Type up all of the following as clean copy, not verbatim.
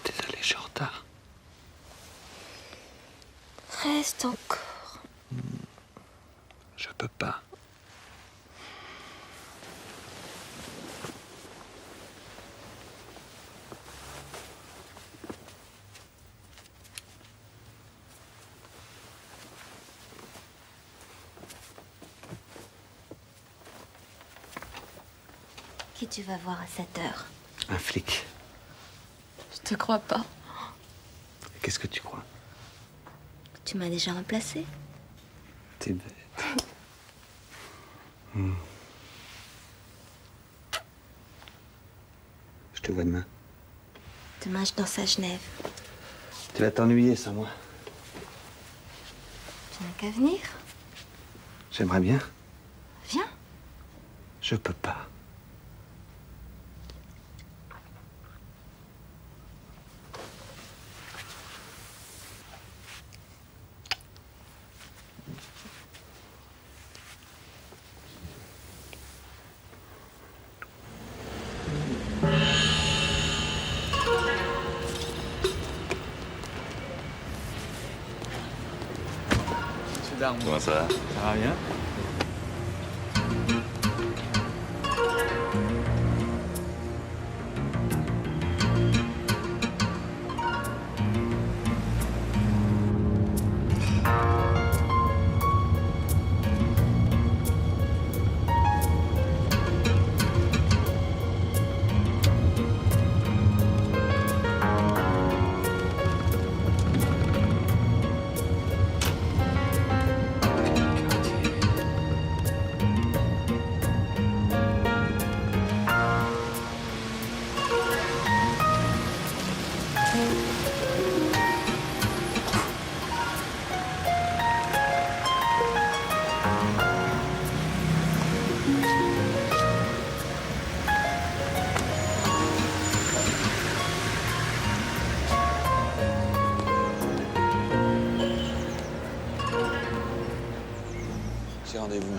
Désolé, je suis en retard. Reste encore. Je peux pas. Qui tu vas voir à cette heure? Un flic. Je te crois pas. Qu'est-ce que tu crois? Tu m'as déjà remplacé. T'es bête. Je te vois demain. Demain, je danse à Genève. Tu vas t'ennuyer sans moi. Tu n'as qu'à venir. J'aimerais bien. Viens. Je peux pas. Comment ça va? Ça va bien? J'ai rendez-vous.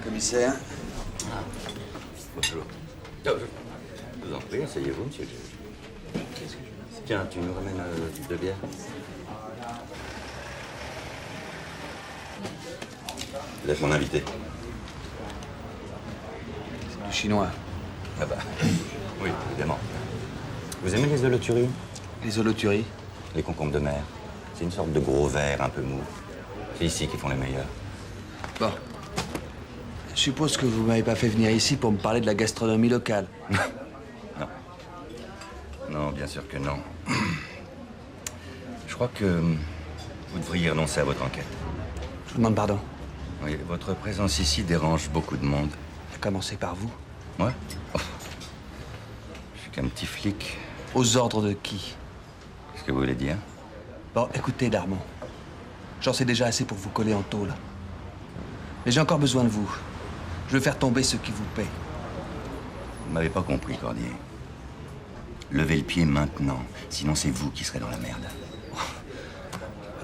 Commissaire. Bonjour. Je vous en prie, asseyez-vous, monsieur le juge. Tiens, tu nous ramènes deux bières? Vous êtes mon invité. C'est du chinois. Ah bah, oui, évidemment. Vous aimez les holoturies? Les holoturies? Les concombres de mer. C'est une sorte de gros verre un peu mou. C'est ici qu'ils font les meilleurs. Bon. Je suppose que vous m'avez pas fait venir ici pour me parler de la gastronomie locale. Non. Non, bien sûr que non. Je crois que vous devriez renoncer à votre enquête. Je vous demande pardon. Oui, votre présence ici dérange beaucoup de monde. À commencer par vous. Ouais? Oh. Je suis qu'un petit flic. Aux ordres de qui? Qu'est-ce que vous voulez dire? Bon, écoutez, Darmon. J'en sais déjà assez pour vous coller en tôle. Mais j'ai encore besoin de vous. Je veux faire tomber ceux qui vous paient. Vous m'avez pas compris, Cordier. Levez le pied maintenant, sinon c'est vous qui serez dans la merde.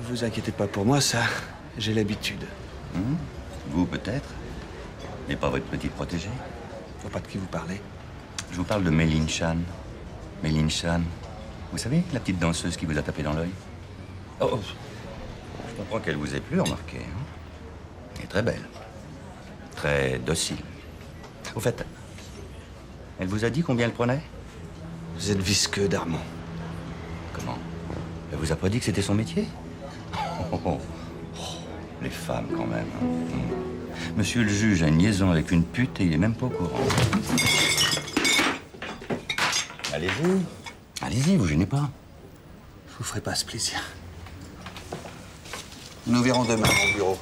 Vous inquiétez pas pour moi, ça, j'ai l'habitude. Vous, peut-être, mais pas votre petite protégée. Je vois pas de qui vous parlez. Je vous parle de Méline Chan. Méline Chan. Vous savez, la petite danseuse qui vous a tapé dans l'œil? Oh, je comprends qu'elle vous ait plu, remarquez. Hein? Et très belle. Très docile. Au fait, elle vous a dit combien elle prenait? Vous êtes visqueux, Darmon. Comment? Elle vous a pas dit que c'était son métier? Oh, les femmes, quand même. Monsieur le juge a une liaison avec une pute et il est même pas au courant. Allez-y. Allez-y, vous gênez pas. Je vous ferai pas ce plaisir. Nous verrons demain au bureau.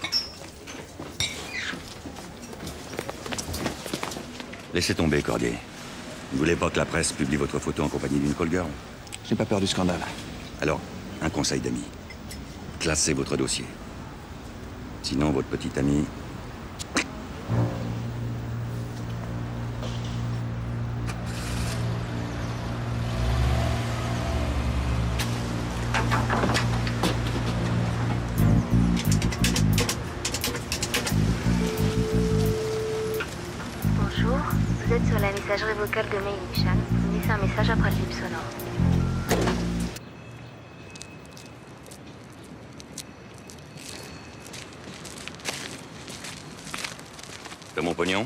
Laissez tomber, Cordier. Vous voulez pas que la presse publie votre photo en compagnie d'une call girl? J'ai pas peur du scandale. Alors, un conseil d'ami. Classez votre dossier. Sinon, votre petite amie... Bonjour, vous êtes sur la messagerie vocale de Mei Ling-chan. Vous laissez un message après le bip sonore. T'as mon pognon?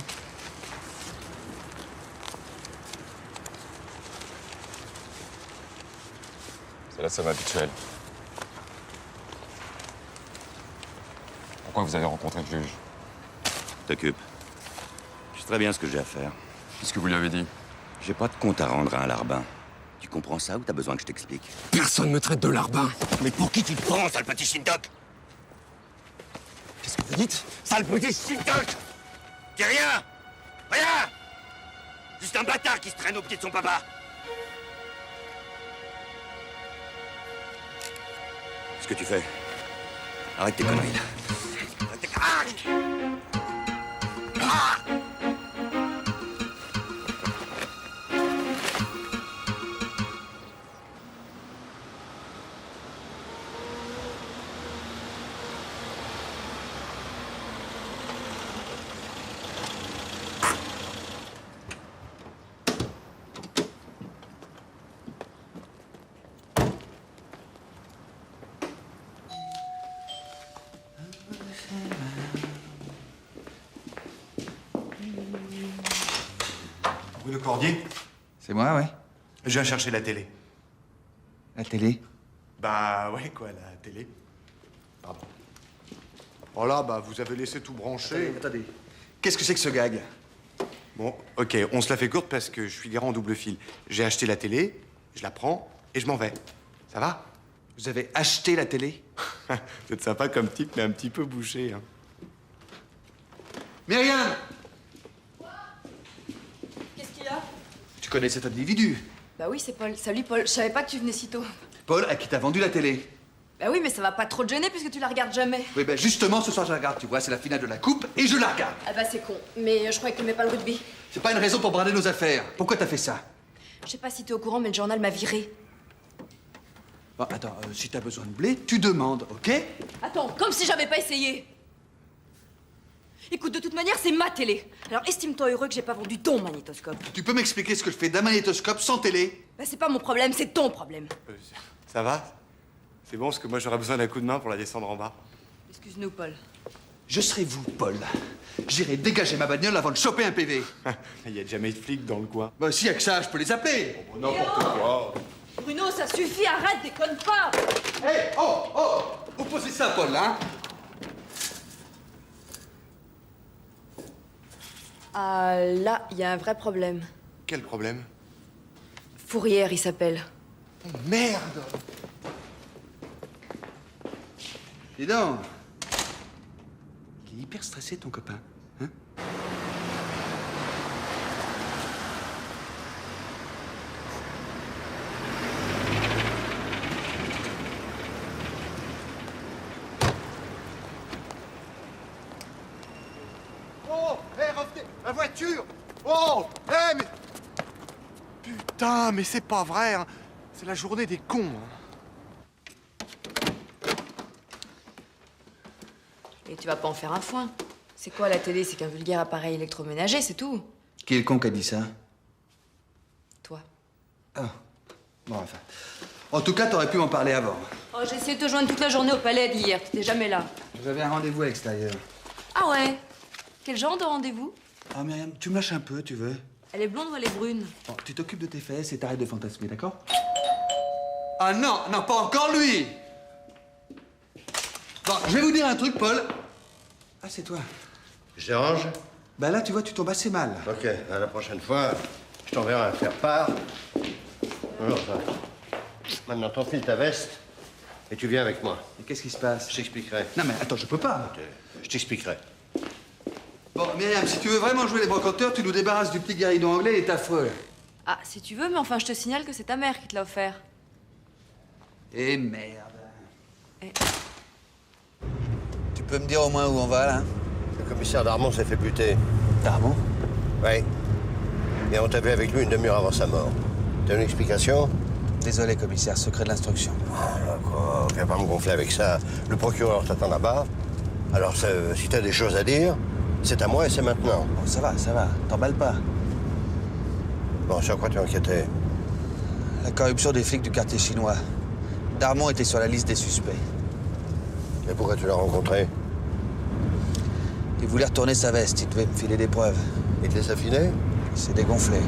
C'est la somme habituelle. Pourquoi vous avez rencontré le juge? T'occupe. Je sais très bien ce que j'ai à faire. Qu'est-ce que vous lui avez dit? J'ai pas de compte à rendre à un larbin. Tu comprends ça ou t'as besoin que je t'explique? Personne me traite de larbin. Mais pour qui tu te prends, sale petit Shintok? Qu'est-ce que vous dites? Sale petit Shintok! Dis rien! Rien! Juste un bâtard qui se traîne au pied de son papa! Ce que tu fais, arrête tes conneries là. Arrête tes... Ah! Rue de Cordier, C'est moi, ouais. je viens chercher la télé. La télé. Bah ouais, quoi, la télé. Pardon. Oh là, bah vous avez laissé tout brancher. Attendez. Qu'est-ce que c'est que ce gag? Bon, ok, on se la fait courte parce que je suis garant en double fil. J'ai acheté la télé, je la prends et je m'en vais. Ça va? Vous avez acheté la télé? Vous êtes sympa comme type, mais un petit peu bouché, hein. Myriam! Qu'est-ce qu'il y a? Tu connais cet individu? Bah oui, c'est Paul. Salut Paul, je savais pas que tu venais si tôt. Paul, à qui t'as vendu la télé? Bah oui, mais ça va pas trop te gêner puisque tu la regardes jamais. Oui, ben justement, ce soir, je la regarde. Tu vois, c'est la finale de la coupe et je la regarde. Ah bah c'est con, mais je croyais que t'aimais pas le rugby. C'est pas une raison pour brader nos affaires. Pourquoi t'as fait ça? Je sais pas si t'es au courant, mais le journal m'a viré. Bon, attends, si t'as besoin de blé, tu demandes, ok? Attends, comme si j'avais pas essayé. Écoute, de toute manière, c'est ma télé. Alors estime-toi heureux que j'ai pas vendu ton magnétoscope. Tu peux m'expliquer ce que je fais d'un magnétoscope sans télé? Bah c'est pas mon problème, c'est ton problème. Ça va? C'est bon, parce que moi j'aurais besoin d'un coup de main pour la descendre en bas. Excuse-nous, Paul. Je serai vous, Paul. J'irai dégager ma bagnole avant de choper un PV. Il y a jamais de flics dans le coin. Bah, si, avec ça, je peux les appeler. N'importe quoi. Bruno, ça suffit, arrête, déconne pas. Hé, oh, oh! Vous posez ça, Paul, hein? Ah, là, il y a un vrai problème. Quel problème? Fourrière, il s'appelle. Oh, merde! Dis donc. Il est hyper stressé, ton copain. Hein? Oh! Hé, revenez! La voiture! Oh! Hé, mais... Putain, mais c'est pas vrai, hein. C'est la journée des cons, hein. Et tu vas pas en faire un foin. C'est quoi la télé? C'est qu'un vulgaire appareil électroménager, c'est tout. Qui est le con qui a dit ça? Toi. Ah. Bon, enfin. En tout cas, t'aurais pu m'en parler avant. Oh, j'ai essayé de te joindre toute la journée au palais d'hier. T'étais jamais là. J'avais un rendez-vous à l'extérieur. Ah, Ah ouais? Quel genre de rendez-vous? Ah, Myriam, tu me lâches un peu, tu veux? Elle est blonde ou elle est brune? Bon, tu t'occupes de tes fesses et t'arrêtes de fantasmer, d'accord? Ah non, non, pas encore lui! Bon, je vais vous dire un truc, Paul. Ah, c'est toi. Je dérange? Bah là, tu vois, tu tombes assez mal. Ok, à la prochaine fois, je t'enverrai un faire-part. Alors, ça. Maintenant, t'enfiles ta veste et tu viens avec moi. Mais qu'est-ce qui se passe? Je t'expliquerai. Non, mais attends, je peux pas. Je t'expliquerai. Bon, Myriam, si tu veux vraiment jouer les brocanteurs, tu nous débarrasses du petit guéridon anglais, il est affreux. Ah, si tu veux, mais enfin, je te signale que c'est ta mère qui te l'a offert. Eh merde. Eh. Tu peux me dire au moins où on va, là? Le commissaire Darmon s'est fait buter. Darmon? Oui. Et on t'a vu avec lui une demi-heure avant sa mort. T'as une explication? Désolé, commissaire, secret de l'instruction. Quoi, viens pas me gonfler avec ça. Le procureur t'attend là-bas. Alors, si t'as des choses à dire, c'est à moi et c'est maintenant. Bon, ça va, t'emballes pas. Bon, sur quoi tu enquêtais? La corruption des flics du quartier chinois. Darmon était sur la liste des suspects. Et pourquoi tu l'as rencontré? Il voulait retourner sa veste, il devait me filer des preuves. Il te laisse affiner? Il s'est dégonflé.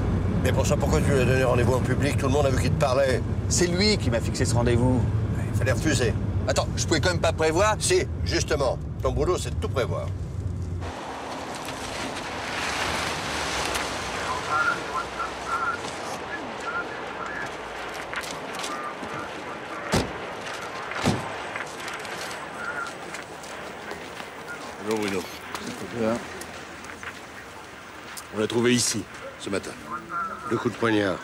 Mais pour ça, pourquoi tu lui as donné rendez-vous en public? Tout le monde a vu qu'il te parlait. C'est lui qui m'a fixé ce rendez-vous. Il fallait refuser. Attends, je pouvais quand même pas prévoir. Si, justement. Ton boulot, c'est de tout prévoir. Bonjour Bruno. On l'a trouvé ici, ce matin. Le coup de poignard.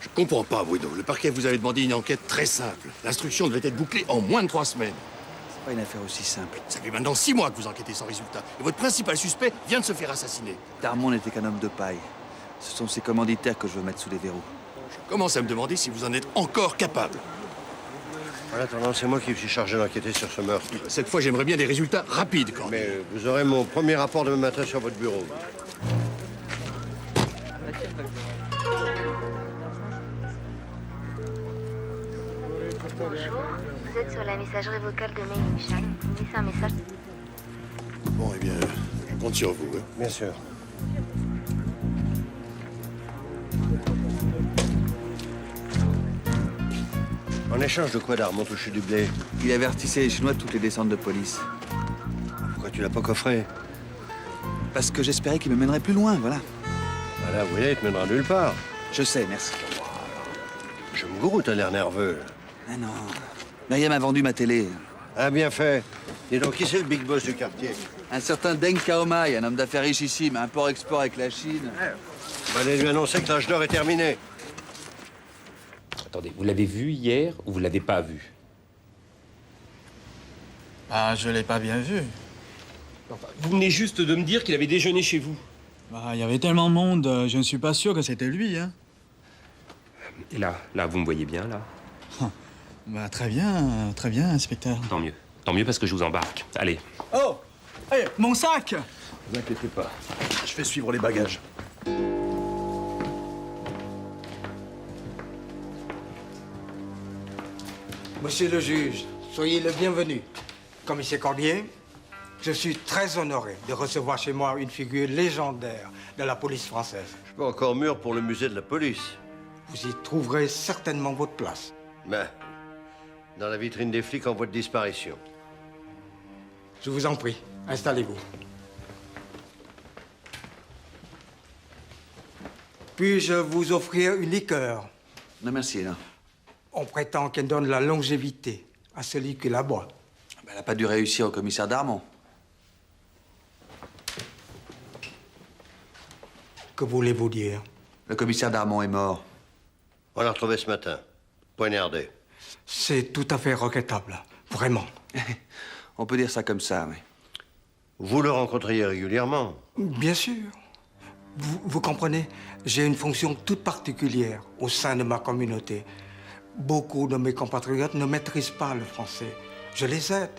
Je comprends pas, Bruno. Le parquet vous avait demandé une enquête très simple. L'instruction devait être bouclée en moins de 3 semaines. C'est pas une affaire aussi simple. Ça fait maintenant 6 mois que vous enquêtez sans résultat. Et votre principal suspect vient de se faire assassiner. Darmon n'était qu'un homme de paille. Ce sont ses commanditaires que je veux mettre sous les verrous. Je commence à me demander si vous en êtes encore capable. En attendant, c'est moi qui suis chargé d'enquêter sur ce meurtre. Cette fois, j'aimerais bien des résultats rapides, quand même. Mais vous aurez mon premier rapport demain matin sur votre bureau. Bonjour, vous êtes sur la messagerie vocale de Mei Ling-Shan. Vous laissez un message. Bon, eh bien, je compte sur vous. Hein. Bien sûr. En échange de quoi Darmon touché du blé? Il avertissait les Chinois de toutes les descentes de police. Pourquoi tu l'as pas coffré? Parce que j'espérais qu'il me mènerait plus loin, voilà. Voilà, vous voyez, il te mènera nulle part. Je sais, merci. Je me gourou, t'as l'air nerveux. Ah non. Myriam a vendu ma télé. Ah, bien fait. Dis donc, qui c'est le big boss du quartier? Un certain Deng Xiaomai, un homme d'affaires richissime, import-export avec la Chine. Va aller lui annoncer que l'âge d'or est terminé. Attendez, vous l'avez vu hier ou vous l'avez pas vu? Ah, je l'ai pas bien vu. Enfin, vous venez juste de me dire qu'il avait déjeuné chez vous. Bah, il y avait tellement de monde, je ne suis pas sûr que c'était lui, hein. Et là, vous me voyez bien, là? Bah, très bien, inspecteur. Tant mieux parce que je vous embarque. Allez. Oh! Hey, mon sac! Ne vous inquiétez pas. Je fais suivre les bagages. Monsieur le juge, soyez le bienvenu. Commissaire Cordier, je suis très honoré de recevoir chez moi une figure légendaire de la police française. Je suis pas encore mûr pour le musée de la police. Vous y trouverez certainement votre place. Mais dans la vitrine des flics en voie de disparition. Je vous en prie, installez-vous. Puis-je vous offrir une liqueur? Non, merci, non. On prétend qu'elle donne la longévité à celui qui la boit. Elle n'a pas dû réussir au commissaire Darmon. Que voulez-vous dire? Le commissaire Darmon est mort. On l'a retrouvé ce matin, poignardé. C'est tout à fait regrettable, vraiment. On peut dire ça comme ça, oui. Vous le rencontriez régulièrement? Bien sûr. Vous comprenez, j'ai une fonction toute particulière au sein de ma communauté. Beaucoup de mes compatriotes ne maîtrisent pas le français. Je les aide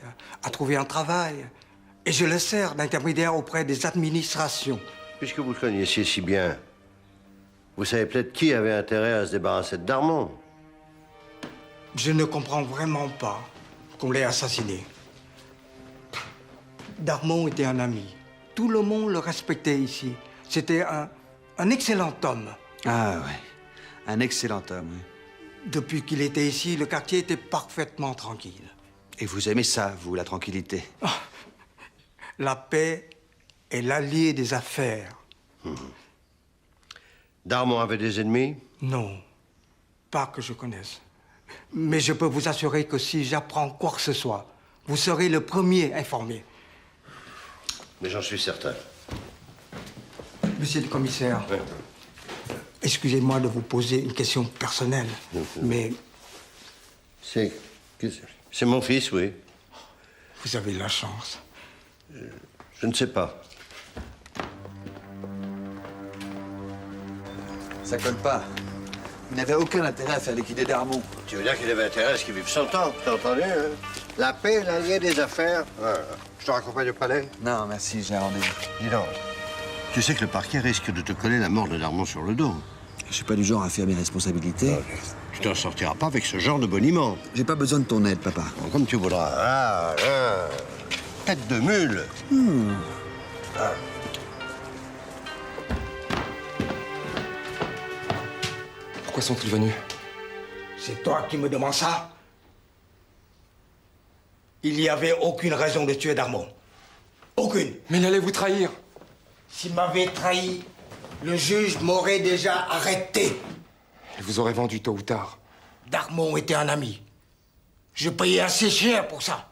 à trouver un travail et je les sers d'intermédiaire auprès des administrations. Puisque vous le connaissiez si bien, vous savez peut-être qui avait intérêt à se débarrasser de Darmon? Je ne comprends vraiment pas qu'on l'ait assassiné. Darmon était un ami. Tout le monde le respectait ici. C'était un excellent homme. Ah ouais, un excellent homme, oui. Depuis qu'il était ici, le quartier était parfaitement tranquille. Et vous aimez ça, vous, la tranquillité? La paix est l'allié des affaires. Darmon avait des ennemis? Non, pas que je connaisse. Mais je peux vous assurer que si j'apprends quoi que ce soit, vous serez le premier informé. Mais j'en suis certain. Monsieur le commissaire, excusez-moi de vous poser une question personnelle, mais... C'est mon fils, oui. Vous avez de la chance. Je ne sais pas. Ça colle pas. Il n'avait aucun intérêt à faire liquider Darmon. Tu veux dire qu'il avait intérêt à ce qu'il vive 100 ans, t'as entendu, hein? La paix est l'allié des affaires. Je te raccompagne au palais? Non, merci, j'ai un rendez-vous. Dis donc. Tu sais que le parquet risque de te coller la mort de Darmon sur le dos. Je suis pas du genre à faire mes responsabilités. Tu t'en sortiras pas avec ce genre de boniment. J'ai pas besoin de ton aide, papa. Bon, comme tu voudras. Ah, là. Tête de mule. Ah. Pourquoi sont-ils venus? C'est toi qui me demandes ça? Il n'y avait aucune raison de tuer Darmon. Aucune. Mais il allait vous trahir. S'il m'avait trahi, le juge m'aurait déjà arrêté. Il vous aurait vendu tôt ou tard. Darmon était un ami. Je payais assez cher pour ça.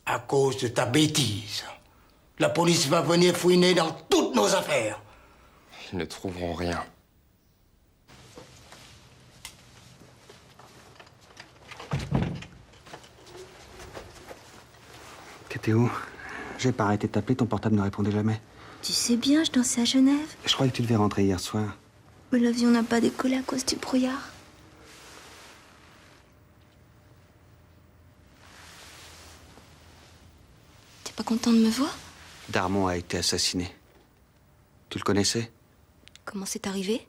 À cause de ta bêtise. La police va venir fouiner dans toutes nos affaires. Ils ne trouveront rien. T'étais où? J'ai pas arrêté de t'appeler, ton portable ne répondait jamais. Tu sais bien, je dansais à Genève. Je croyais que tu devais rentrer hier soir. Mais l'avion n'a pas décollé à cause du brouillard. T'es pas content de me voir? Darmon a été assassiné. Tu le connaissais? Comment c'est arrivé?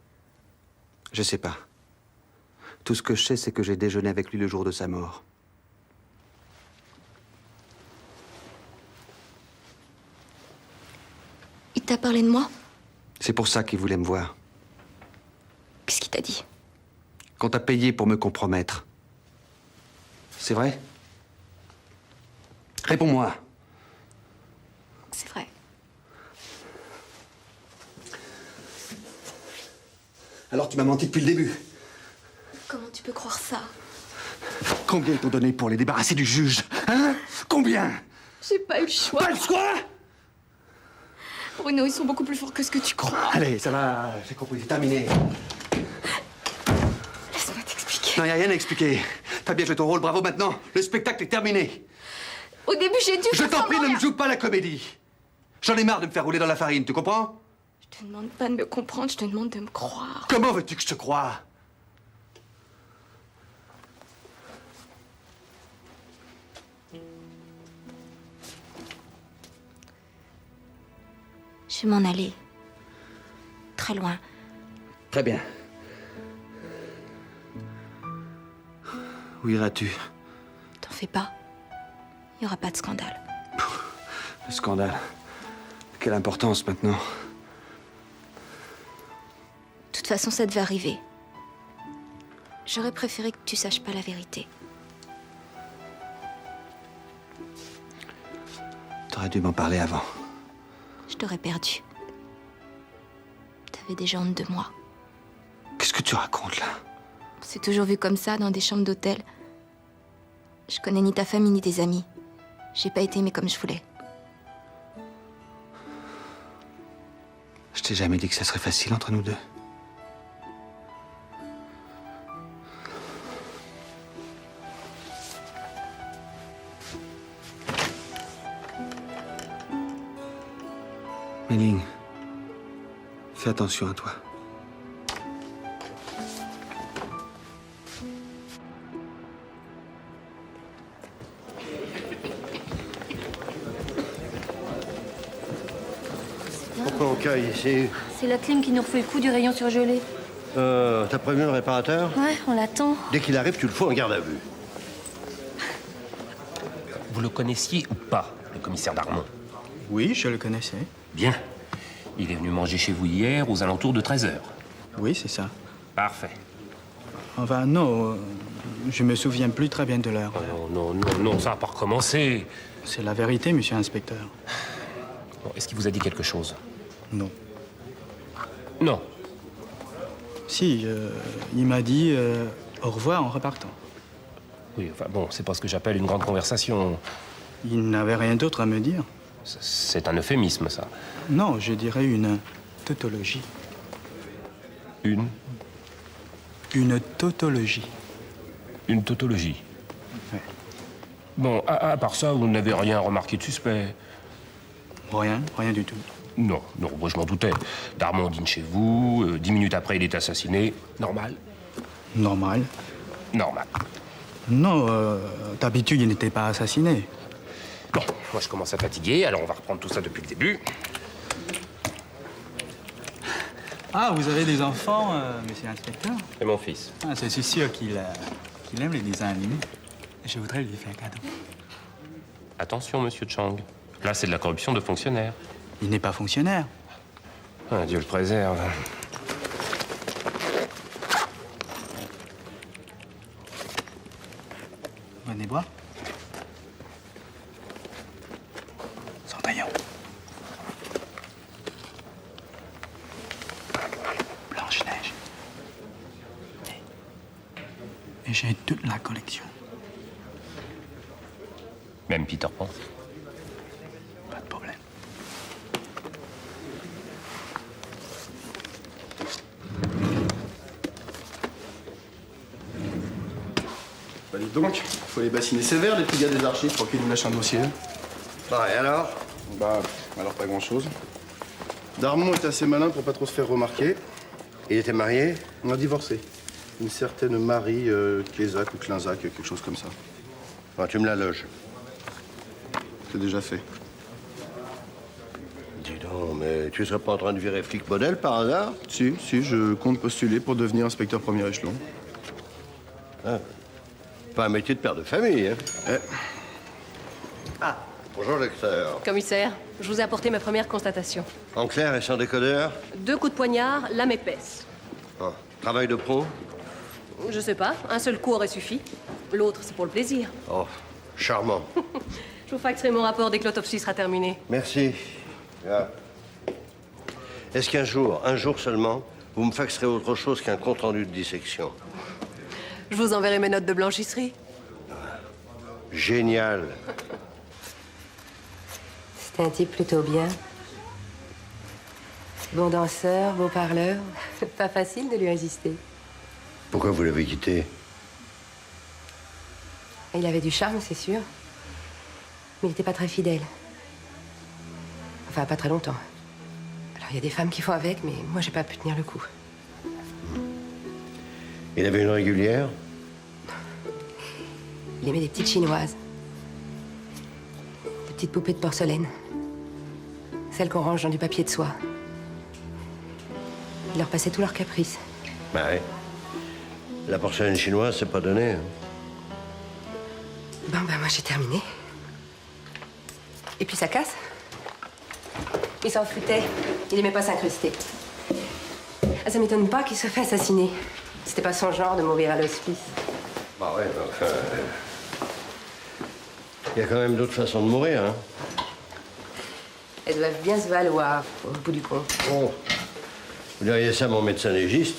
Je sais pas. Tout ce que je sais, c'est que j'ai déjeuné avec lui le jour de sa mort. Il t'a parlé de moi? C'est pour ça qu'il voulait me voir. Qu'est-ce qu'il t'a dit? Qu'on t'a payé pour me compromettre. C'est vrai? Réponds-moi. C'est vrai. Alors tu m'as menti depuis le début. Comment tu peux croire ça? Combien ils t'ont donné pour les débarrasser du juge? Hein? Combien? J'ai pas eu le choix. Pas le choix? Bruno, ils sont beaucoup plus forts que ce que tu crois. Allez, ça va, j'ai compris, c'est terminé. Laisse-moi t'expliquer. Non, y a rien à expliquer. T'as bien joué ton rôle, bravo, maintenant. Le spectacle est terminé. Au début, j'ai dû... Je t'en prie, ne me joue pas la comédie. J'en ai marre de me faire rouler dans la farine, tu comprends? Je te demande pas de me comprendre, je te demande de me croire. Comment veux-tu que je te croie? Je vais m'en aller. Très loin. Très bien. Où iras-tu? T'en fais pas. Il n'y aura pas de scandale. Le scandale. Quelle importance maintenant? De toute façon, ça devait arriver. J'aurais préféré que tu saches pas la vérité. T'aurais dû m'en parler avant. Je t'aurais perdu. T'avais déjà honte de moi. Qu'est-ce que tu racontes là? On s'est toujours vu comme ça, dans des chambres d'hôtel. Je connais ni ta famille ni tes amis. J'ai pas été aimée comme je voulais. Je t'ai jamais dit que ça serait facile entre nous deux. Méling, fais attention à toi. Pourquoi on caille ici? C'est la clim qui nous refait le coup du rayon surgelé. T'as prévenu le réparateur? Ouais, on l'attend. Dès qu'il arrive, tu le fous en garde à vue. Vous le connaissiez ou pas, le commissaire Darmon? Oui, je le connaissais. Bien. Il est venu manger chez vous hier aux alentours de 13h. Oui, c'est ça. Parfait. Enfin, non, je me souviens plus très bien de l'heure. Non, ça va pas recommencer. C'est la vérité, monsieur l'inspecteur. Bon, est-ce qu'il vous a dit quelque chose? Non. Non. Si, il m'a dit au revoir en repartant. Oui, enfin bon, c'est pas ce que j'appelle une grande conversation. Il n'avait rien d'autre à me dire. C'est un euphémisme, ça. Non, je dirais une tautologie. Une tautologie. Une tautologie? Ouais. Bon, à part ça, vous n'avez rien remarqué de suspect? Rien du tout. Non, moi je m'en doutais. Darmon dîne chez vous, 10 minutes après il est assassiné. Normal? Normal. Normal. Non, d'habitude, il n'était pas assassiné. Bon, moi je commence à fatiguer, alors on va reprendre tout ça depuis le début. Ah, vous avez des enfants, monsieur l'inspecteur? Et mon fils. Ah, je suis sûr qu'il aime les dessins animés. Je voudrais lui faire un cadeau. Attention, monsieur Chang. Là, c'est de la corruption de fonctionnaire. Il n'est pas fonctionnaire. Ah, Dieu le préserve. Venez boire. Cendrillon. Blanche-Neige. Et j'ai toute la collection. Même Peter Pan. Pas de problème. Bah dites donc, faut les bassiner sévères, les petits gars des archives, pour qu'ils nous lâchent un dossier. Bah, et alors? Bah, alors pas grand-chose. Darmon est assez malin pour pas trop se faire remarquer. Il était marié? On a divorcé. Une certaine Marie Kézac ou Klinzac, quelque chose comme ça. Ah, tu me la loges. C'est déjà fait. Dis donc, mais tu serais pas en train de virer flic modèle par hasard? Si, je compte postuler pour devenir inspecteur premier échelon. Ah. Pas un métier de père de famille, hein? Eh. Ah, bonjour, lecteur. Commissaire, je vous ai apporté ma première constatation. En clair et sans décodeur? 2 coups de poignard, lame épaisse. Ah. Travail de pro? Je sais pas, un seul coup aurait suffi. L'autre, c'est pour le plaisir. Oh, charmant. Je vous faxerai mon rapport dès que l'autopsie sera terminée. Merci. Ah. Est-ce qu'un jour, un jour seulement, vous me faxerez autre chose qu'un compte-rendu de dissection? Je vous enverrai mes notes de blanchisserie. Génial. C'était un type plutôt bien. Bon danseur, beau parleur. Pas facile de lui résister. Pourquoi vous l'avez quitté? Il avait du charme, c'est sûr. Mais il n'était pas très fidèle. Enfin, pas très longtemps. Alors, il y a des femmes qui font avec, mais moi, j'ai pas pu tenir le coup. Il avait une régulière? Il aimait des petites chinoises. Des petites poupées de porcelaine. Celles qu'on range dans du papier de soie. Il leur passait tous leurs caprices. Bah ouais. La porcelaine chinoise, c'est pas donné. Hein. Bon, ben moi, j'ai terminé. Et puis, ça casse. Il s'en foutait. Il aimait pas s'incruster. Ah, ça m'étonne pas qu'il se fait assassiner. C'était pas son genre de mourir à l'hospice. Bah ouais, enfin... Il y a quand même d'autres façons de mourir, hein. Elles doivent bien se valoir, au bout du compte. Oh. Vous diriez ça à mon médecin légiste,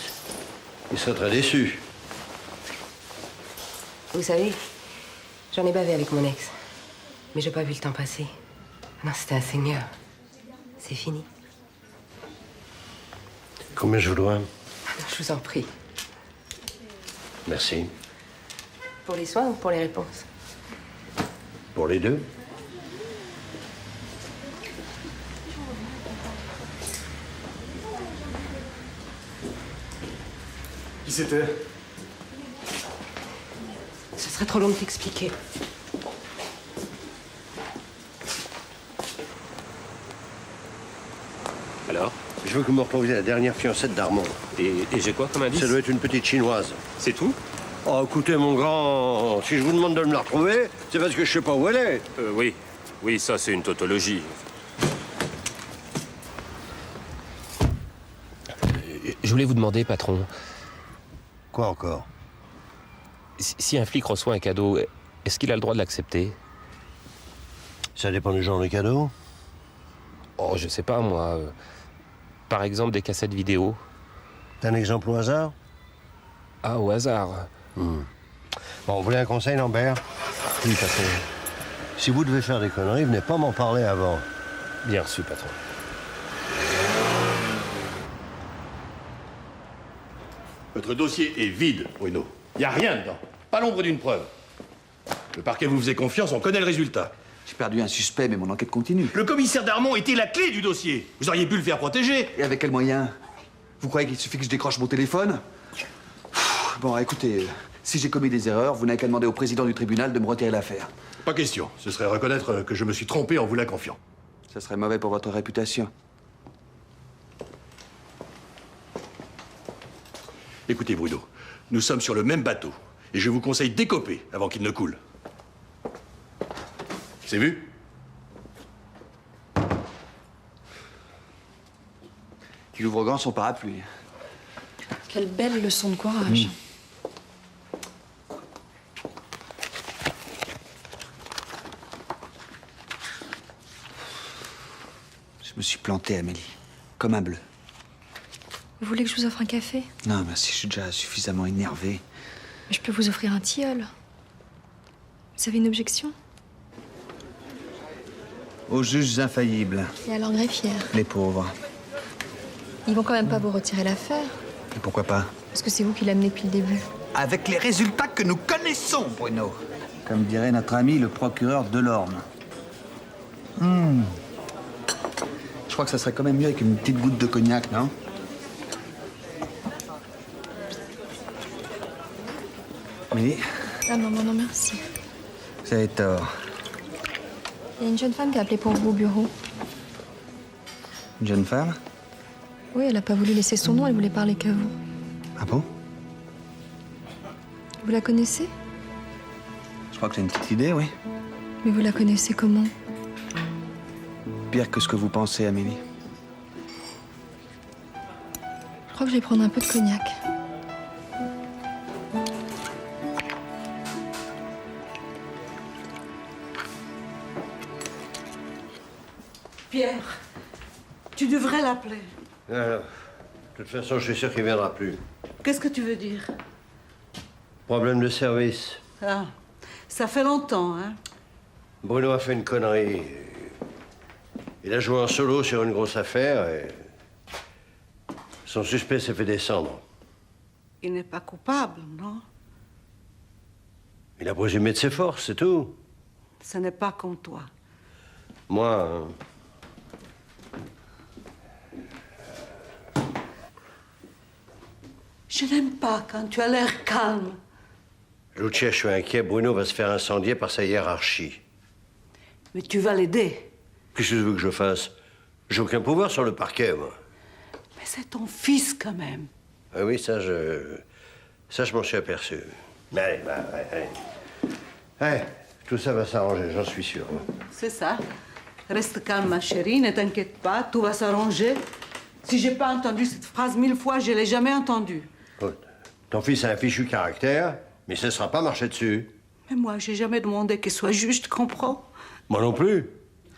il serait très déçu. Vous savez, j'en ai bavé avec mon ex. Mais j'ai pas vu le temps passer. Non, c'était un seigneur. C'est fini. Combien je vous dois? Je vous en prie. Merci. Pour les soins ou pour les réponses? Pour les deux. Qui c'était? Ce serait trop long de t'expliquer. Alors? Je veux que vous me retrouviez la dernière fiancée d'Armand. Et j'ai quoi comme indice? Ça doit être une petite chinoise. C'est tout? Oh, écoutez, mon grand, si je vous demande de me la retrouver, c'est parce que je sais pas où elle est. Oui, ça c'est une tautologie. Je voulais vous demander, patron. Quoi encore? Si un flic reçoit un cadeau, est-ce qu'il a le droit de l'accepter? Ça dépend du genre de cadeau. Oh, je sais pas, moi. Par exemple, des cassettes vidéo. T'as un exemple au hasard? Ah, au hasard. Bon, vous voulez un conseil, Lambert? Oui, patron. Si vous devez faire des conneries, venez pas m'en parler avant. Bien reçu, patron. Votre dossier est vide, Bruno. Il n'y a rien dedans. Pas l'ombre d'une preuve. Le parquet vous faisait confiance, on connaît le résultat. J'ai perdu un suspect, mais mon enquête continue. Le commissaire Darmon était la clé du dossier. Vous auriez pu le faire protéger. Et avec quel moyen? Vous croyez qu'il suffit que je décroche mon téléphone? Bon, écoutez, si j'ai commis des erreurs, vous n'avez qu'à demander au président du tribunal de me retirer l'affaire. Pas question. Ce serait reconnaître que je me suis trompé en vous la confiant. Ça serait mauvais pour votre réputation. Écoutez, Bruno, nous sommes sur le même bateau. Et je vous conseille d'écoper avant qu'il ne coule. C'est vu? Il ouvre grand son parapluie. Quelle belle leçon de courage. Je me suis planté, Amélie. Comme un bleu. Vous voulez que je vous offre un café? Non, merci, je suis déjà suffisamment énervé. Je peux vous offrir un tilleul. Vous avez une objection? Aux juges infaillibles, Et alors greffière? les pauvres. Ils vont quand même pas vous retirer l'affaire. Et pourquoi pas? Parce que c'est vous qui l'amenez depuis le début. Avec les résultats que nous connaissons, Bruno. Comme dirait notre ami le procureur Delorme. Je crois que ça serait quand même mieux avec une petite goutte de cognac, non? Oui, Ah non, non, merci. vous avez tort. Il y a une jeune femme qui a appelé pour vous au bureau. Une jeune femme? Oui, elle a pas voulu laisser son nom, elle voulait parler qu'à vous. Ah bon? Vous la connaissez? Je crois que j'ai une petite idée, oui. Mais vous la connaissez comment? Pire que ce que vous pensez, Amélie. Je crois que je vais prendre un peu de cognac. Pierre, tu devrais l'appeler. De toute façon, je suis sûr qu'il ne viendra plus. Qu'est-ce que tu veux dire? Problème de service. Ah, ça fait longtemps, hein? Bruno a fait une connerie. Il a joué en solo sur une grosse affaire et son suspect s'est fait descendre. Il n'est pas coupable, non? Il a présumé de ses forces, c'est tout. Ce n'est pas comme toi. Moi, Je n'aime pas quand tu as l'air calme. Lucia, je suis inquiet. Bruno va se faire incendier par sa hiérarchie. Mais tu vas l'aider. Qu'est-ce que tu veux que je fasse? J'ai aucun pouvoir sur le parquet, moi. Mais c'est ton fils, quand même. Ah oui, ça, je m'en suis aperçu. Mais allez, allez. Allez, tout ça va s'arranger, j'en suis sûr. C'est ça. Reste calme, ma chérie, ne t'inquiète pas, tout va s'arranger. Si j'ai pas entendu cette phrase 1000 fois, je l'ai jamais entendue. Écoute, ton fils a un fichu caractère, mais ce ne sera pas marché dessus. Mais moi, j'ai jamais demandé qu'il soit juge, tu comprends? Moi non plus.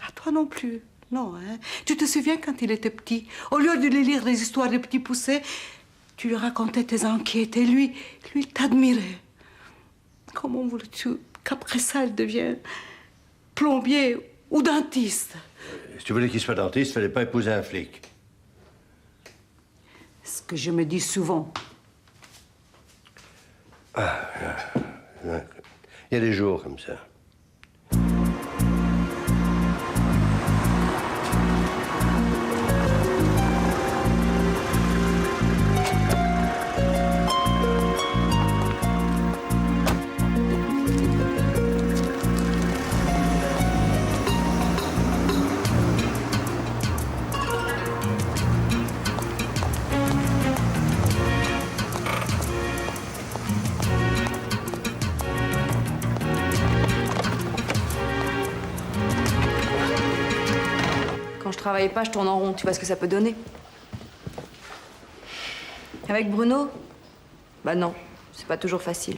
À toi non plus. Non, hein? Tu te souviens quand il était petit, au lieu de lui lire des histoires de petits poussets, tu lui racontais tes enquêtes et lui, il t'admirait. Comment voulais-tu qu'après ça, il devienne plombier ou dentiste? Si tu voulais qu'il soit dentiste, il fallait pas épouser un flic. Ce que je me dis souvent. Il y a des jours comme ça. Quand je travaille pas, je tourne en rond. Tu vois ce que ça peut donner? Avec Bruno? Bah non, c'est pas toujours facile.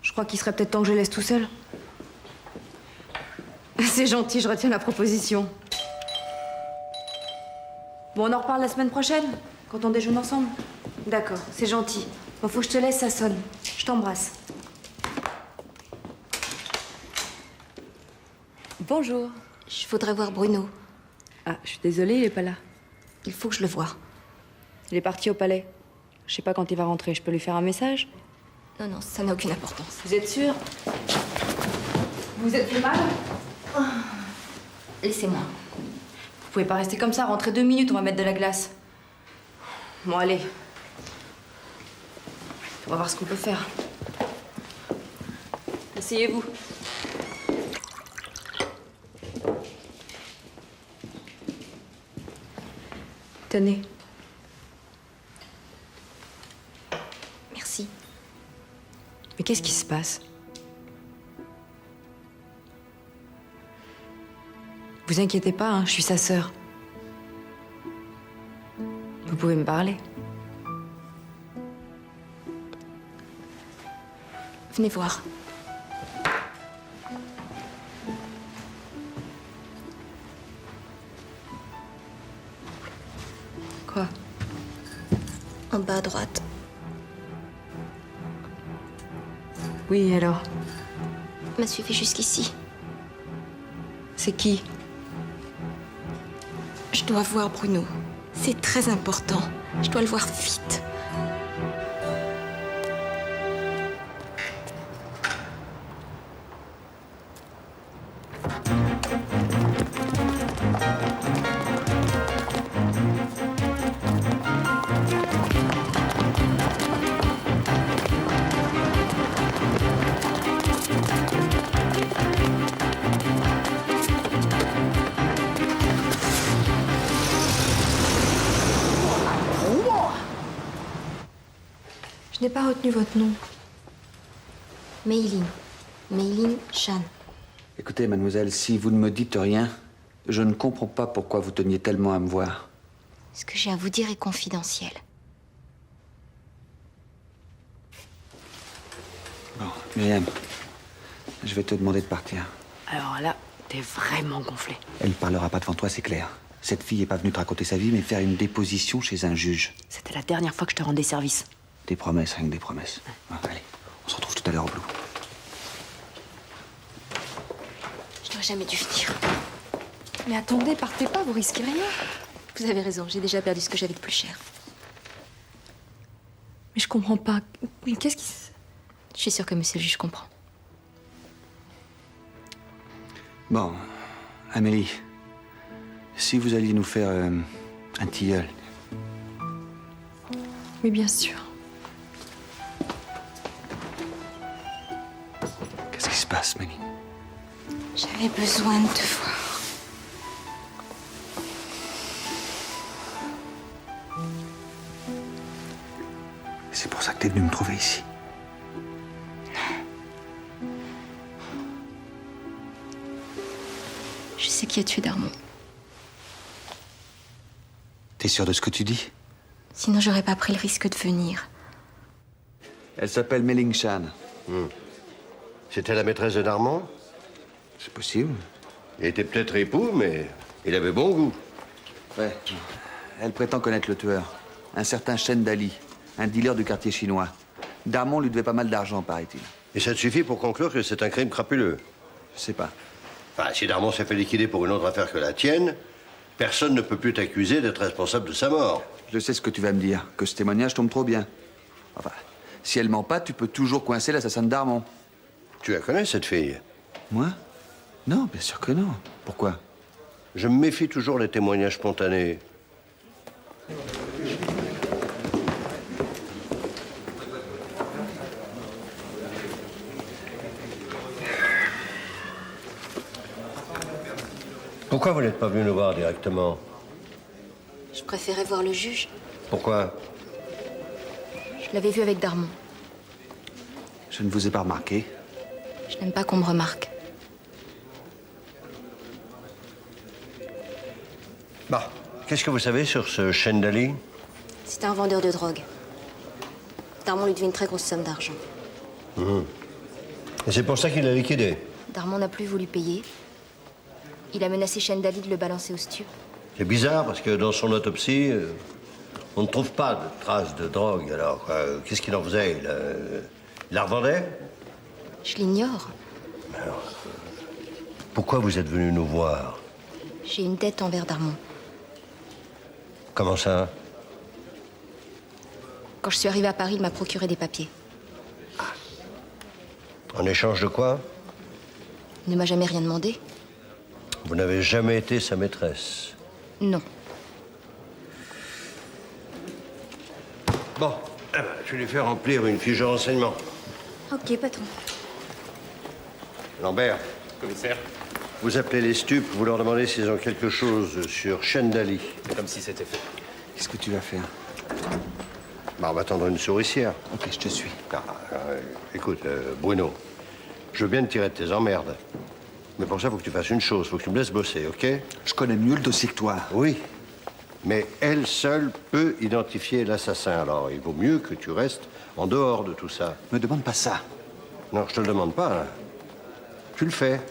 Je crois qu'il serait peut-être temps que je le laisse tout seul. C'est gentil, je retiens la proposition. Bon, on en reparle la semaine prochaine, quand on déjeune ensemble. D'accord, c'est gentil. Bon, faut que je te laisse, ça sonne. Je t'embrasse. Bonjour. Je voudrais voir Bruno. Ah, je suis désolée, il est pas là. Il faut que je le voie. Il est parti au palais. Je sais pas quand il va rentrer. Je peux lui faire un message? Non, non, ça n'a aucune importance. Vous êtes sûr? Vous êtes fait mal? Laissez-moi. Vous pouvez pas rester comme ça. Rentrez 2 minutes, on va mettre de la glace. Bon, allez. On va voir ce qu'on peut faire. Asseyez-vous. Tenez. Merci. Mais qu'est-ce qui se passe? Vous inquiétez pas, hein, je suis sa sœur. Vous pouvez me parler. Venez voir. Quoi? En bas à droite. Oui, alors? M'a suivi jusqu'ici. C'est qui? Je dois voir Bruno. C'est très important. Je dois le voir vite. Je n'ai pas retenu votre nom. Mei-Ling. Mei-Ling Shan. Écoutez, mademoiselle, si vous ne me dites rien, je ne comprends pas pourquoi vous teniez tellement à me voir. Ce que j'ai à vous dire est confidentiel. Bon, Myriam, je vais te demander de partir. Alors là, t'es vraiment gonflé. Elle parlera pas devant toi, c'est clair. Cette fille est pas venue te raconter sa vie, mais faire une déposition chez un juge. C'était la dernière fois que je te rendais service. Des promesses, rien que des promesses. Ah, allez, on se retrouve tout à l'heure au Blue. Je n'aurais jamais dû venir. Mais attendez, partez pas, vous risquez rien. Vous avez raison, j'ai déjà perdu ce que j'avais de plus cher. Mais je comprends pas. Mais qu'est-ce qui... Je suis sûre que monsieur le juge comprend. Bon, Amélie, si vous alliez nous faire un tilleul. Mais bien sûr. Qu'est-ce qui se passe, Mélie? J'avais besoin de te voir. C'est pour ça que t'es venu me trouver ici. Je sais qui a tué Darmon. T'es sûr de ce que tu dis? Sinon, j'aurais pas pris le risque de venir. Elle s'appelle Mei-Ling Shan. C'était la maîtresse de Darmon? C'est possible. Il était peut-être époux, mais il avait bon goût. Ouais. Elle prétend connaître le tueur. Un certain Chen Dali, un dealer du quartier chinois. Darmon lui devait pas mal d'argent, paraît-il. Et ça te suffit pour conclure que c'est un crime crapuleux? Je sais pas. Enfin, si Darmon s'est fait liquider pour une autre affaire que la tienne, personne ne peut plus t'accuser d'être responsable de sa mort. Je sais ce que tu vas me dire, que ce témoignage tombe trop bien. Enfin, si elle ment pas, tu peux toujours coincer l'assassin de Darmon. Tu la connais, cette fille? Moi? Non, bien sûr que non. Pourquoi? Je me méfie toujours des témoignages spontanés. Pourquoi vous n'êtes pas venu nous voir directement? Je préférais voir le juge. Pourquoi? Je l'avais vu avec Darmon. Je ne vous ai pas remarqué. Je n'aime pas qu'on me remarque. Bah, qu'est-ce que vous savez sur ce Chen Dali? C'était un vendeur de drogue. Darmon lui devait une très grosse somme d'argent. Et c'est pour ça qu'il l'a liquidé. Darmon n'a plus voulu payer. Il a menacé Chendali de le balancer au stup. C'est bizarre parce que dans son autopsie, on ne trouve pas de traces de drogue. Alors, qu'est-ce qu'il en faisait? Il la revendait? Je l'ignore. Alors, pourquoi vous êtes venu nous voir? J'ai une dette envers Darmon. Comment ça? Quand je suis arrivée à Paris, il m'a procuré des papiers. En échange de quoi? Il ne m'a jamais rien demandé. Vous n'avez jamais été sa maîtresse? Non. Bon, je vais lui faire remplir une fiche de renseignement. Ok, patron. Lambert. Commissaire. Vous appelez les stupes, vous leur demandez s'ils ont quelque chose sur Chendali. Comme si c'était fait. Qu'est-ce que tu vas faire? Bah, on va tendre une souricière. Ok, je te suis. Écoute, Bruno, je veux bien te tirer de tes emmerdes. Mais pour ça, il faut que tu fasses une chose, il faut que tu me laisses bosser, ok? Je connais mieux le dossier que toi. Oui, mais elle seule peut identifier l'assassin. Alors, il vaut mieux que tu restes en dehors de tout ça. Me demande pas ça. Non, je te le demande pas. Hein. Tu le fais.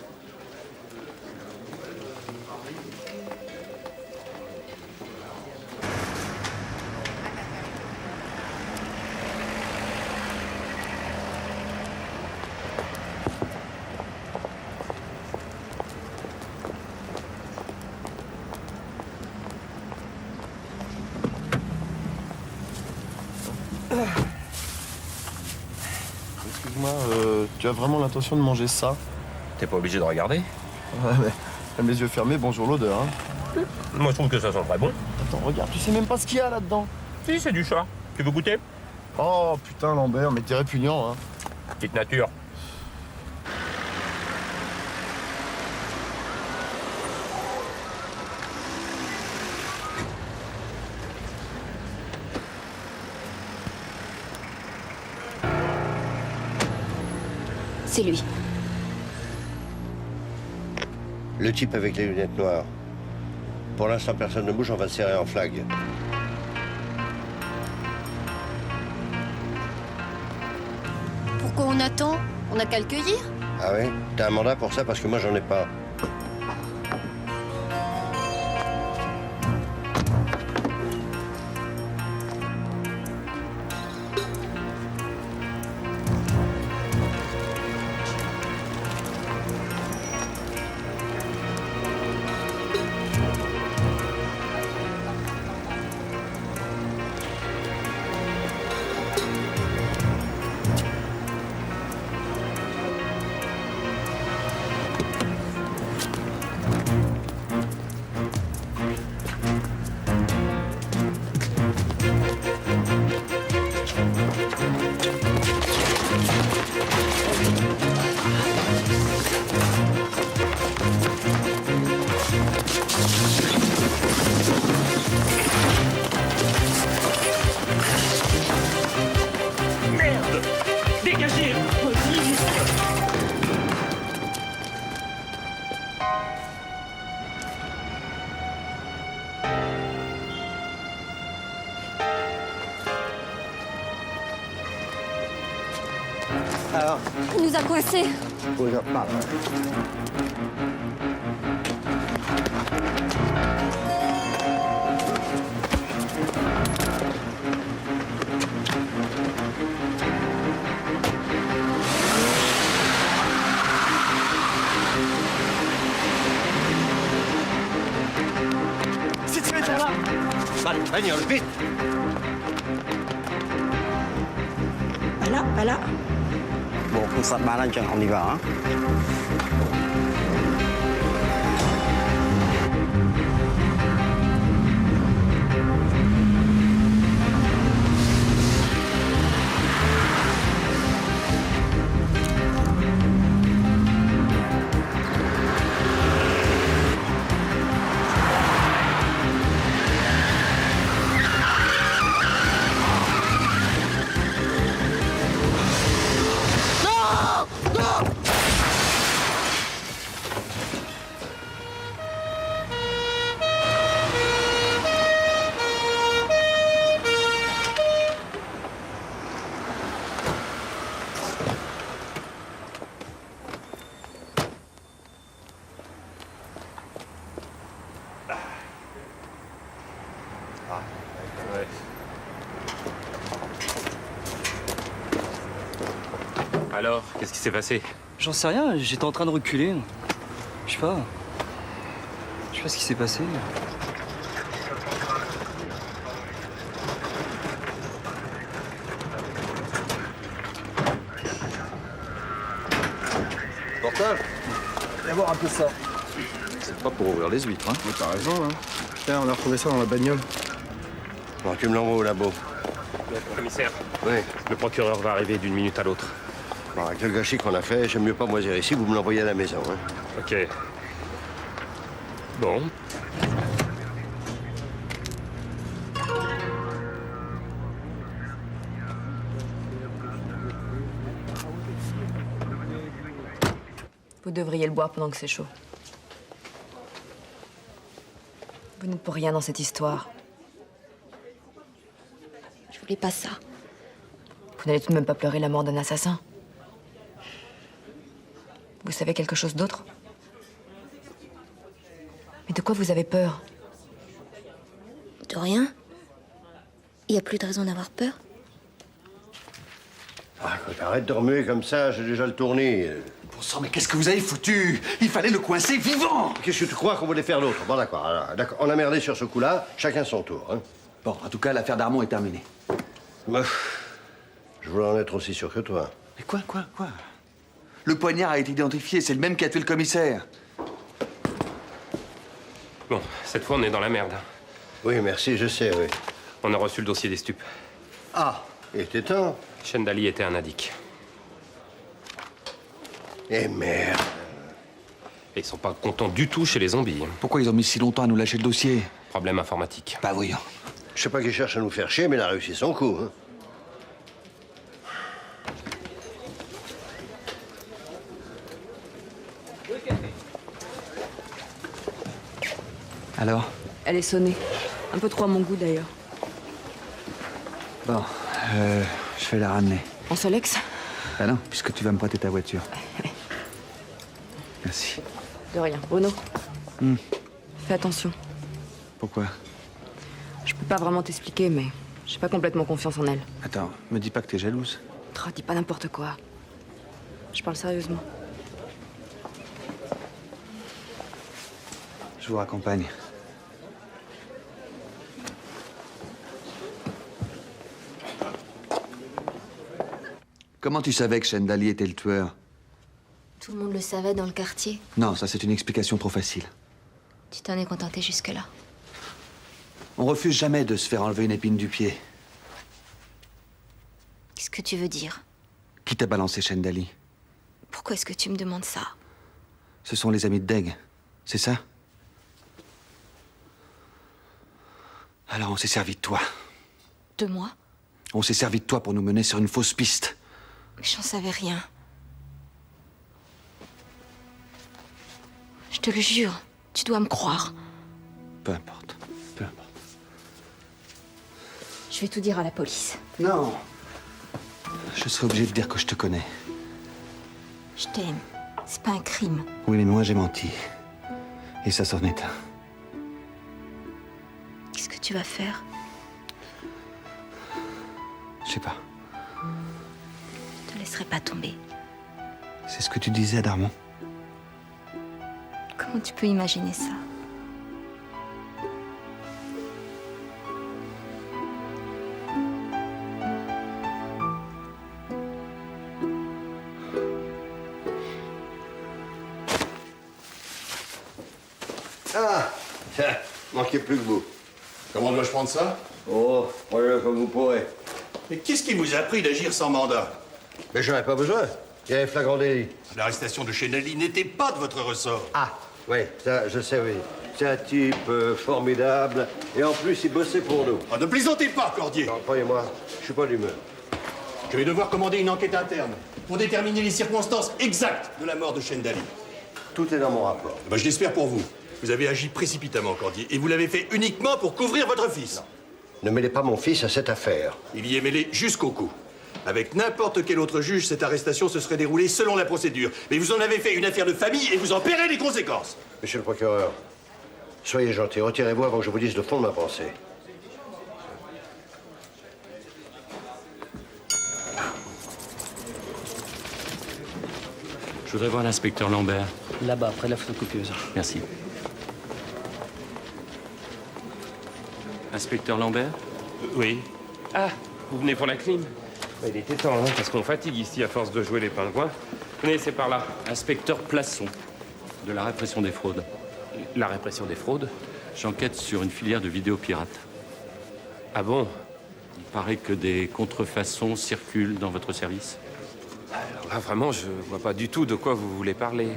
Excuse-moi, tu as vraiment l'intention de manger ça? T'es pas obligé de regarder. Ouais, mais même les yeux fermés, bonjour l'odeur, hein. Moi, je trouve que ça sent très bon. Attends, regarde, tu sais même pas ce qu'il y a là-dedans. Si, c'est du chat. Tu veux goûter? Oh, putain, Lambert, mais t'es répugnant, hein. Petite nature. C'est lui. Le type avec les lunettes noires. Pour l'instant, personne ne bouge, on va se serrer en flag. Pourquoi on attend? On n'a qu'à le cueillir? Ah oui? T'as un mandat pour ça parce que moi, j'en ai pas. Alors, il nous a coincés. Si tu es là. Allez, bagnole, vite. Pas là. Bon, on s'en balade, on y va, hein. Alors, qu'est-ce qui s'est passé? J'en sais rien, j'étais en train de reculer. Je sais pas. Je sais pas ce qui s'est passé. Portage? Viens voir un peu ça. C'est pas pour ouvrir les huîtres, hein. Mais t'as raison, hein. Tiens, on a retrouvé ça dans la bagnole. Bon, tu me l'envoies au labo. Commissaire. Oui. Le procureur va arriver d'une minute à l'autre. Bon, avec le gâchis qu'on a fait, j'aime mieux pas moisir ici, vous me l'envoyez à la maison, hein. Ok. Bon. Vous devriez le boire pendant que c'est chaud. Vous n'êtes pour rien dans cette histoire. Je voulais pas ça. Vous n'allez tout de même pas pleurer la mort d'un assassin. Vous savez quelque chose d'autre? Mais de quoi vous avez peur? De rien. Il y a plus de raison d'avoir peur. Ah, écoute, arrête de remuer comme ça, j'ai déjà le tournis. Bon sang, mais qu'est-ce que vous avez foutu? Il fallait le coincer vivant! Qu'est-ce que tu crois qu'on voulait faire l'autre? Bon, d'accord, alors, d'accord. On a merdé sur ce coup-là, chacun son tour, hein. Bon, en tout cas, l'affaire d'Armand est terminée. Je voulais en être aussi sûr que toi. Mais quoi? Le poignard a été identifié, c'est le même qui a tué le commissaire. Bon, cette fois, on est dans la merde. Oui, merci, je sais, oui. On a reçu le dossier des stupes. Ah, il était temps. Chendali était un addict. Eh merde. Et ils sont pas contents du tout chez les zombies. Pourquoi ils ont mis si longtemps à nous lâcher le dossier? Problème informatique. Pas voyant. Je sais pas qui cherche à nous faire chier, mais il a réussi son coup, hein. Alors? Elle est sonnée. Un peu trop à mon goût, d'ailleurs. Bon, je vais la ramener. En Solex? Ah non, puisque tu vas me prêter ta voiture. Merci. De rien. Bruno, fais attention. Pourquoi? Je peux pas vraiment t'expliquer, mais j'ai pas complètement confiance en elle. Attends, me dis pas que t'es jalouse. Dis pas n'importe quoi. Je parle sérieusement. Je vous raccompagne. Comment tu savais que Chendali était le tueur? Tout le monde le savait dans le quartier. Non, ça c'est une explication trop facile. Tu t'en es contenté jusque-là. On refuse jamais de se faire enlever une épine du pied. Qu'est-ce que tu veux dire? Qui t'a balancé Chendali? Pourquoi est-ce que tu me demandes ça? Ce sont les amis de Deg, c'est ça? Alors on s'est servi de toi. De moi? On s'est servi de toi pour nous mener sur une fausse piste. Mais j'en savais rien. Je te le jure, tu dois me croire. Peu importe, peu importe. Je vais tout dire à la police. Non. Je serai obligé de dire que je te connais. Je t'aime. C'est pas un crime. Oui, mais moi j'ai menti. Et ça s'en est un. Qu'est-ce que tu vas faire? Je sais pas. Je te laisserai pas tomber. C'est ce que tu disais à Darmon. Comment tu peux imaginer ça? Ah, tiens, manquez plus que vous. Comment dois-je prendre ça? Oh, prenez-le comme vous pourrez. Mais qu'est-ce qui vous a pris d'agir sans mandat? Mais j'en ai pas besoin. Il y avait flagrant délit. L'arrestation de Chendali n'était pas de votre ressort. Ah, oui, ça, je sais, oui. C'est un type formidable. Et en plus, il bossait pour nous. Ah, ne plaisantez pas, Cordier. Non, croyez-moi, je suis pas d'humeur. Je vais devoir commander une enquête interne pour déterminer les circonstances exactes de la mort de Chendali. Tout est dans mon rapport. Ben, je l'espère pour vous. Vous avez agi précipitamment, Cordier, et vous l'avez fait uniquement pour couvrir votre fils. Ne mêlez pas mon fils à cette affaire. Il y est mêlé jusqu'au cou. Avec n'importe quel autre juge, cette arrestation se serait déroulée selon la procédure. Mais vous en avez fait une affaire de famille et vous en paierez les conséquences. Monsieur le procureur, soyez gentil, retirez-vous avant que je vous dise le fond de ma pensée. voudrais voir l'inspecteur Lambert. Là-bas, près de la photocopieuse. Merci. Inspecteur Lambert? Oui. Ah, vous venez pour la clim? Il était temps, hein, parce qu'on fatigue ici à force de jouer les pingouins. Venez, c'est par là. Inspecteur Plasson, de la répression des fraudes. La répression des fraudes? J'enquête sur une filière de vidéos pirates. Ah bon? Il paraît que des contrefaçons circulent dans votre service. Alors là, vraiment, je vois pas du tout de quoi vous voulez parler.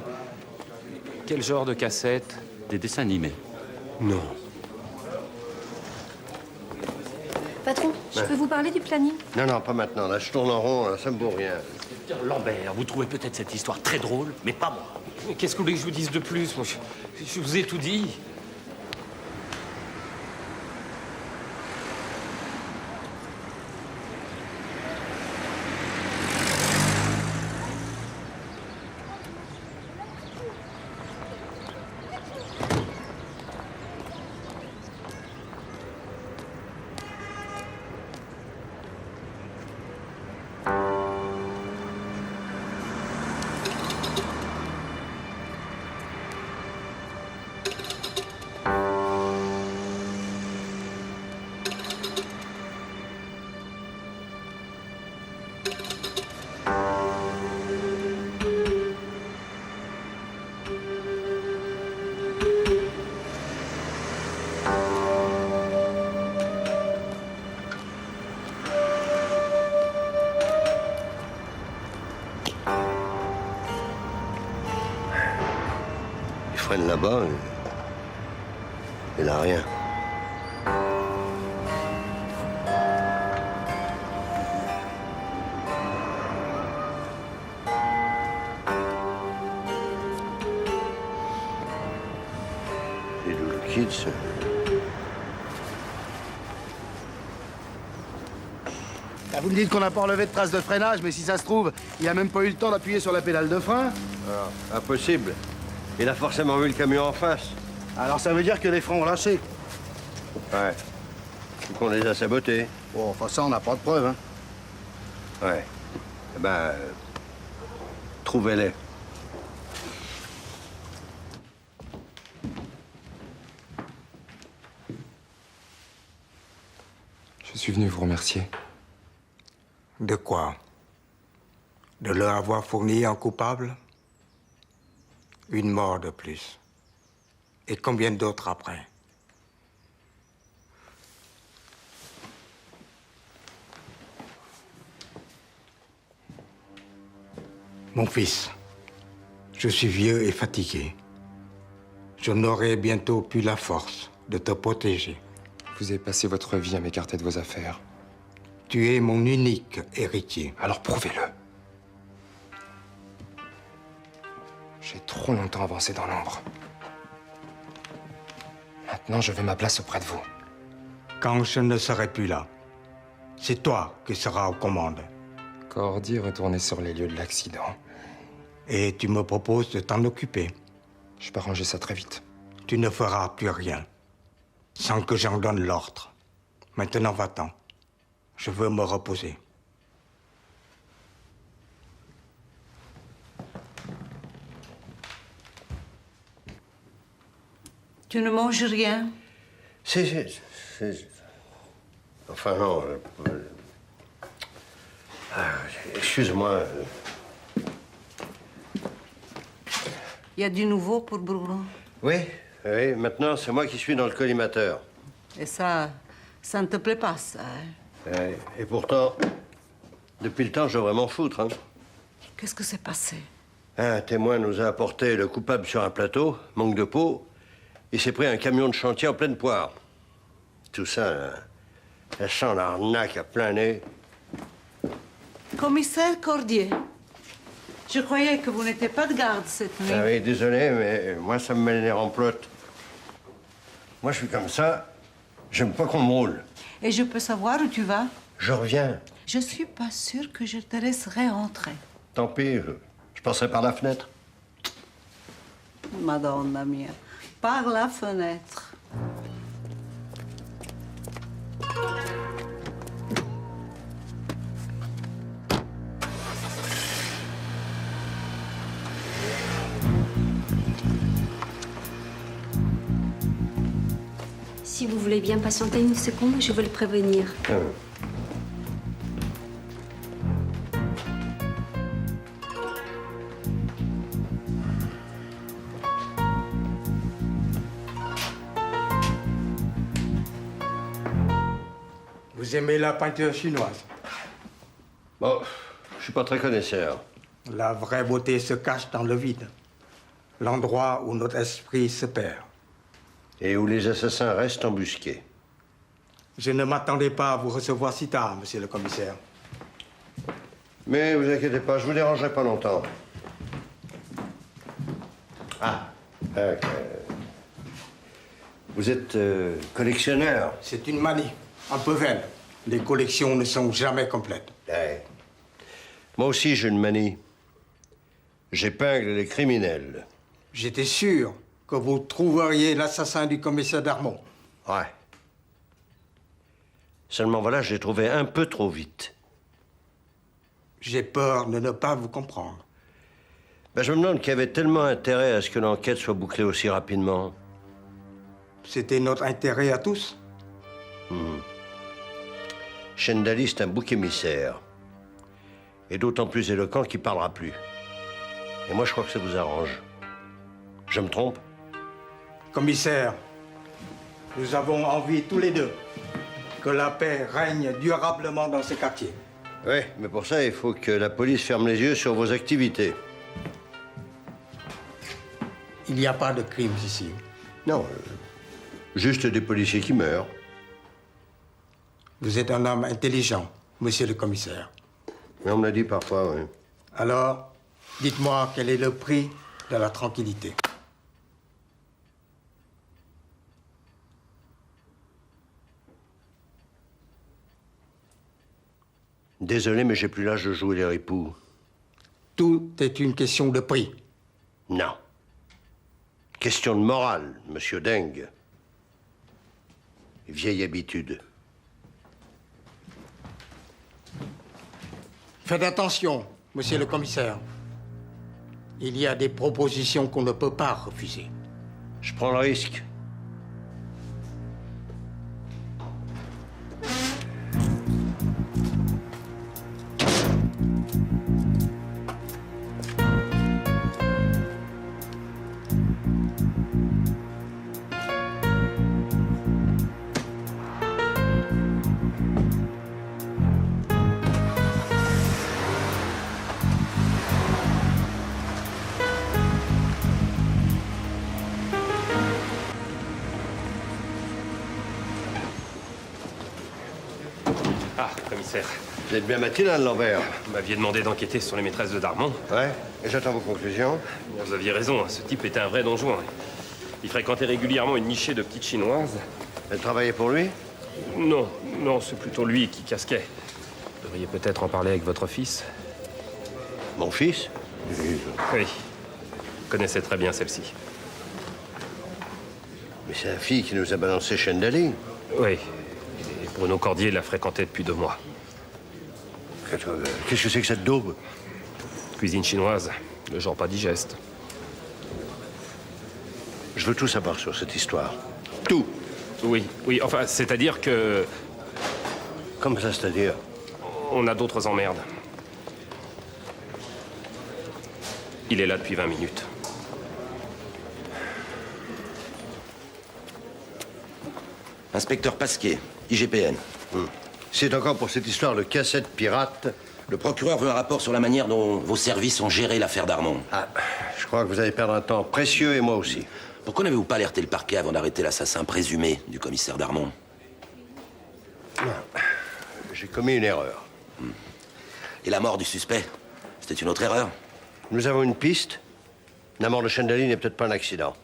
Quel genre de cassette? Des dessins animés. Non. Patron, je peux vous parler du planning? Non, non, pas maintenant. Là, je tourne en rond, là, ça me vaut rien. Inspecteur Lambert, vous trouvez peut-être cette histoire très drôle, mais pas moi. Mais qu'est-ce que vous voulez que je vous dise de plus? Moi, je vous ai tout dit. Freine là-bas, il a rien. Et d'où le kids? Bah, vous me dites qu'on n'a pas relevé de traces de freinage, mais si ça se trouve, il a même pas eu le temps d'appuyer sur la pédale de frein. Alors, impossible. Il a forcément vu le camion en face. Alors ça veut dire que les freins ont lâché. Ouais. Ou qu'on les a sabotés. Bon, enfin ça, on n'a pas de preuves, hein. Ouais. Eh ben, trouvez-les. Je suis venu vous remercier. De quoi? De leur avoir fourni un coupable? Une mort de plus. Et combien d'autres après? Mon fils, je suis vieux et fatigué. Je n'aurai bientôt plus la force de te protéger. Vous avez passé votre vie à m'écarter de vos affaires. Tu es mon unique héritier. Alors prouvez-le. J'ai trop longtemps avancé dans l'ombre. Maintenant, je veux ma place auprès de vous. Quand je ne serai plus là, c'est toi qui seras aux commandes. Cordy retourné sur les lieux de l'accident. Et tu me proposes de t'en occuper. Je peux arranger ça très vite. Tu ne feras plus rien, sans que j'en donne l'ordre. Maintenant, va-t'en. Je veux me reposer. Tu ne manges rien? Si. Enfin, non. Excuse-moi. Il y a du nouveau pour Bruno? Oui, maintenant, c'est moi qui suis dans le collimateur. Et ça ne te plaît pas, ça, hein? Ouais, et pourtant, depuis le temps, je devrais m'en foutre, hein. Qu'est-ce que s'est passé? Un témoin nous a apporté le coupable sur un plateau, manque de peau. Il s'est pris un camion de chantier en pleine poire. Tout ça, là, ça sent l'arnaque à plein nez. Commissaire Cordier, je croyais que vous n'étiez pas de garde cette nuit. Ah oui, désolé, mais moi, ça me met les nerfs en plotte. Moi, je suis comme ça. J'aime pas qu'on me roule. Et je peux savoir où tu vas? Je reviens. Je suis pas sûre que je te laisserai entrer. Tant pis, je passerai par la fenêtre. Madonna mia. Par la fenêtre. Si vous voulez bien patienter une seconde, je veux le prévenir. Vous aimez la peinture chinoise? Bon, je suis pas très connaisseur. La vraie beauté se cache dans le vide. L'endroit où notre esprit se perd. Et où les assassins restent embusqués. Je ne m'attendais pas à vous recevoir si tard, monsieur le commissaire. Mais vous inquiétez pas, je vous dérangerai pas longtemps. Vous êtes collectionneur? C'est une manie, un peu vaine. Les collections ne sont jamais complètes. Ouais. Moi aussi, j'ai une manie. J'épingle les criminels. J'étais sûr que vous trouveriez l'assassin du commissaire Darmon. Ouais. Seulement voilà, je l'ai trouvé un peu trop vite. J'ai peur de ne pas vous comprendre. Ben, je me demande qu'il y avait tellement intérêt à ce que l'enquête soit bouclée aussi rapidement. C'était notre intérêt à tous. Chendali, c'est un bouc émissaire. Et d'autant plus éloquent qu'il parlera plus. Et moi, je crois que ça vous arrange. Je me trompe? Commissaire, nous avons envie tous les deux que la paix règne durablement dans ce quartier. Oui, mais pour ça, il faut que la police ferme les yeux sur vos activités. Il n'y a pas de crimes ici. Non, juste des policiers qui meurent. Vous êtes un homme intelligent, monsieur le commissaire. Mais on me l'a dit parfois, oui. Alors, dites-moi quel est le prix de la tranquillité. Désolé, mais j'ai plus l'âge de jouer les ripoux. Tout est une question de prix. Non. Question de morale, monsieur Deng. Vieille habitude. Faites attention, monsieur le commissaire. Il y a des propositions qu'on ne peut pas refuser. Je prends le risque. Ah, commissaire. Vous êtes bien matinal à l'envers. Vous m'aviez demandé d'enquêter sur les maîtresses de Darmon. Ouais, et j'attends vos conclusions. Vous aviez raison, ce type était un vrai Don Juan. Il fréquentait régulièrement une nichée de petites chinoises. Elle travaillait pour lui? Non, non, c'est plutôt lui qui casquait. Vous devriez peut-être en parler avec votre fils. Mon fils? Oui. Vous connaissez très bien celle-ci. Mais c'est la fille qui nous a balancé Chendali. Oui. Et Bruno Cordier l'a fréquenté depuis 2 mois. Qu'est-ce que c'est que cette daube? Cuisine chinoise, le genre pas digeste. Je veux tout savoir sur cette histoire. Tout. Oui, oui, enfin, c'est-à-dire que... Comme ça, c'est-à-dire? On a d'autres emmerdes. Il est là depuis 20 minutes. Inspecteur Pasquier, IGPN. C'est encore pour cette histoire de cassette pirate. Le procureur veut un rapport sur la manière dont vos services ont géré l'affaire Darmon. Ah, je crois que vous allez perdre un temps précieux et moi aussi. Pourquoi n'avez-vous pas alerté le parquet avant d'arrêter l'assassin présumé du commissaire Darmon? J'ai commis une erreur. Et la mort du suspect, c'était une autre erreur? Nous avons une piste. La mort de Chendali n'est peut-être pas un accident.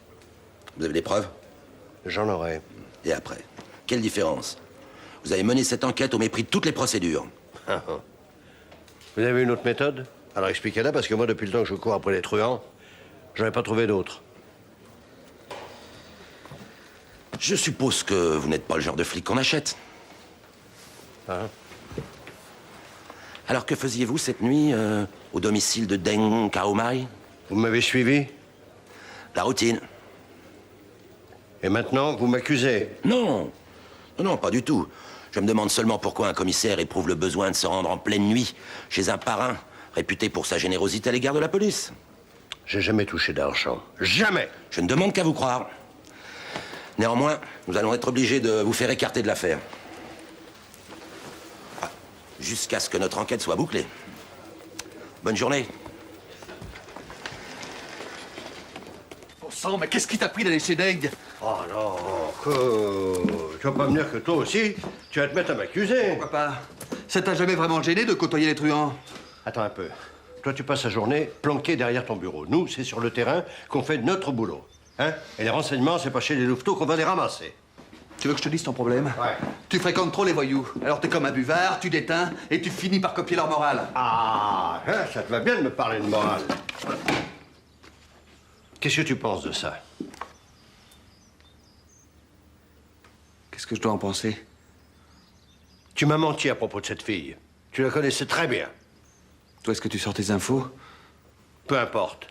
Vous avez des preuves? J'en aurai. Et après? Quelle différence? Vous avez mené cette enquête au mépris de toutes les procédures. Vous avez une autre méthode? Alors expliquez-la, parce que moi, depuis le temps que je cours après les truands, j'en ai pas trouvé d'autre. Je suppose que vous n'êtes pas le genre de flic qu'on achète. Alors que faisiez-vous cette nuit au domicile de Deng Kaomai? Vous m'avez suivi? La routine. Et maintenant, vous m'accusez? Non. Non, pas du tout. Je me demande seulement pourquoi un commissaire éprouve le besoin de se rendre en pleine nuit chez un parrain, réputé pour sa générosité à l'égard de la police. J'ai jamais touché d'argent. Jamais! Je ne demande qu'à vous croire. Néanmoins, nous allons être obligés de vous faire écarter de l'affaire. Ah, jusqu'à ce que notre enquête soit bouclée. Bonne journée. Bon sang, mais qu'est-ce qui t'a pris d'aller chez Deg? Oh non, tu vas pas me dire que toi aussi, tu vas te mettre à m'accuser. Pourquoi pas? Ça t'a jamais vraiment gêné de côtoyer les truands? Attends un peu. Toi, tu passes la journée planqué derrière ton bureau. Nous, c'est sur le terrain qu'on fait notre boulot. Hein? Et les renseignements, c'est pas chez les louveteaux qu'on va les ramasser. Tu veux que je te dise ton problème? Ouais. Tu fréquentes trop les voyous. Alors t'es comme un buvard, tu déteins et tu finis par copier leur morale. Ah, hein, ça te va bien de me parler de morale. Qu'est-ce que tu penses de ça? Qu'est-ce que je dois en penser? Tu m'as menti à propos de cette fille. Tu la connaissais très bien. Toi, est-ce que tu sors tes infos? Peu importe.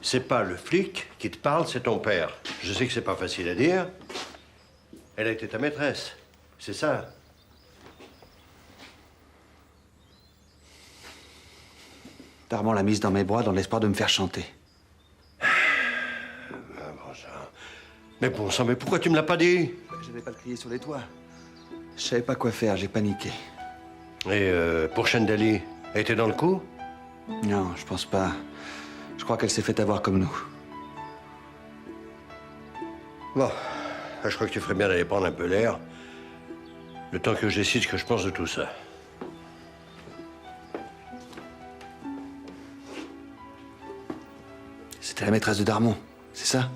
C'est pas le flic qui te parle, c'est ton père. Je sais que c'est pas facile à dire. Elle a été ta maîtresse. C'est ça. Darman l'a mise dans mes bras dans l'espoir de me faire chanter. Mais bon sang, mais pourquoi tu me l'as pas dit? Je n'avais pas le crier sur les toits. Je savais pas quoi faire, j'ai paniqué. Et pour Chendali, elle était dans le coup? Non, je pense pas. Je crois qu'elle s'est fait avoir comme nous. Bon, je crois que tu ferais bien d'aller prendre un peu l'air. Le temps que je décide ce que je pense de tout ça. C'était la maîtresse de Darmon, c'est ça?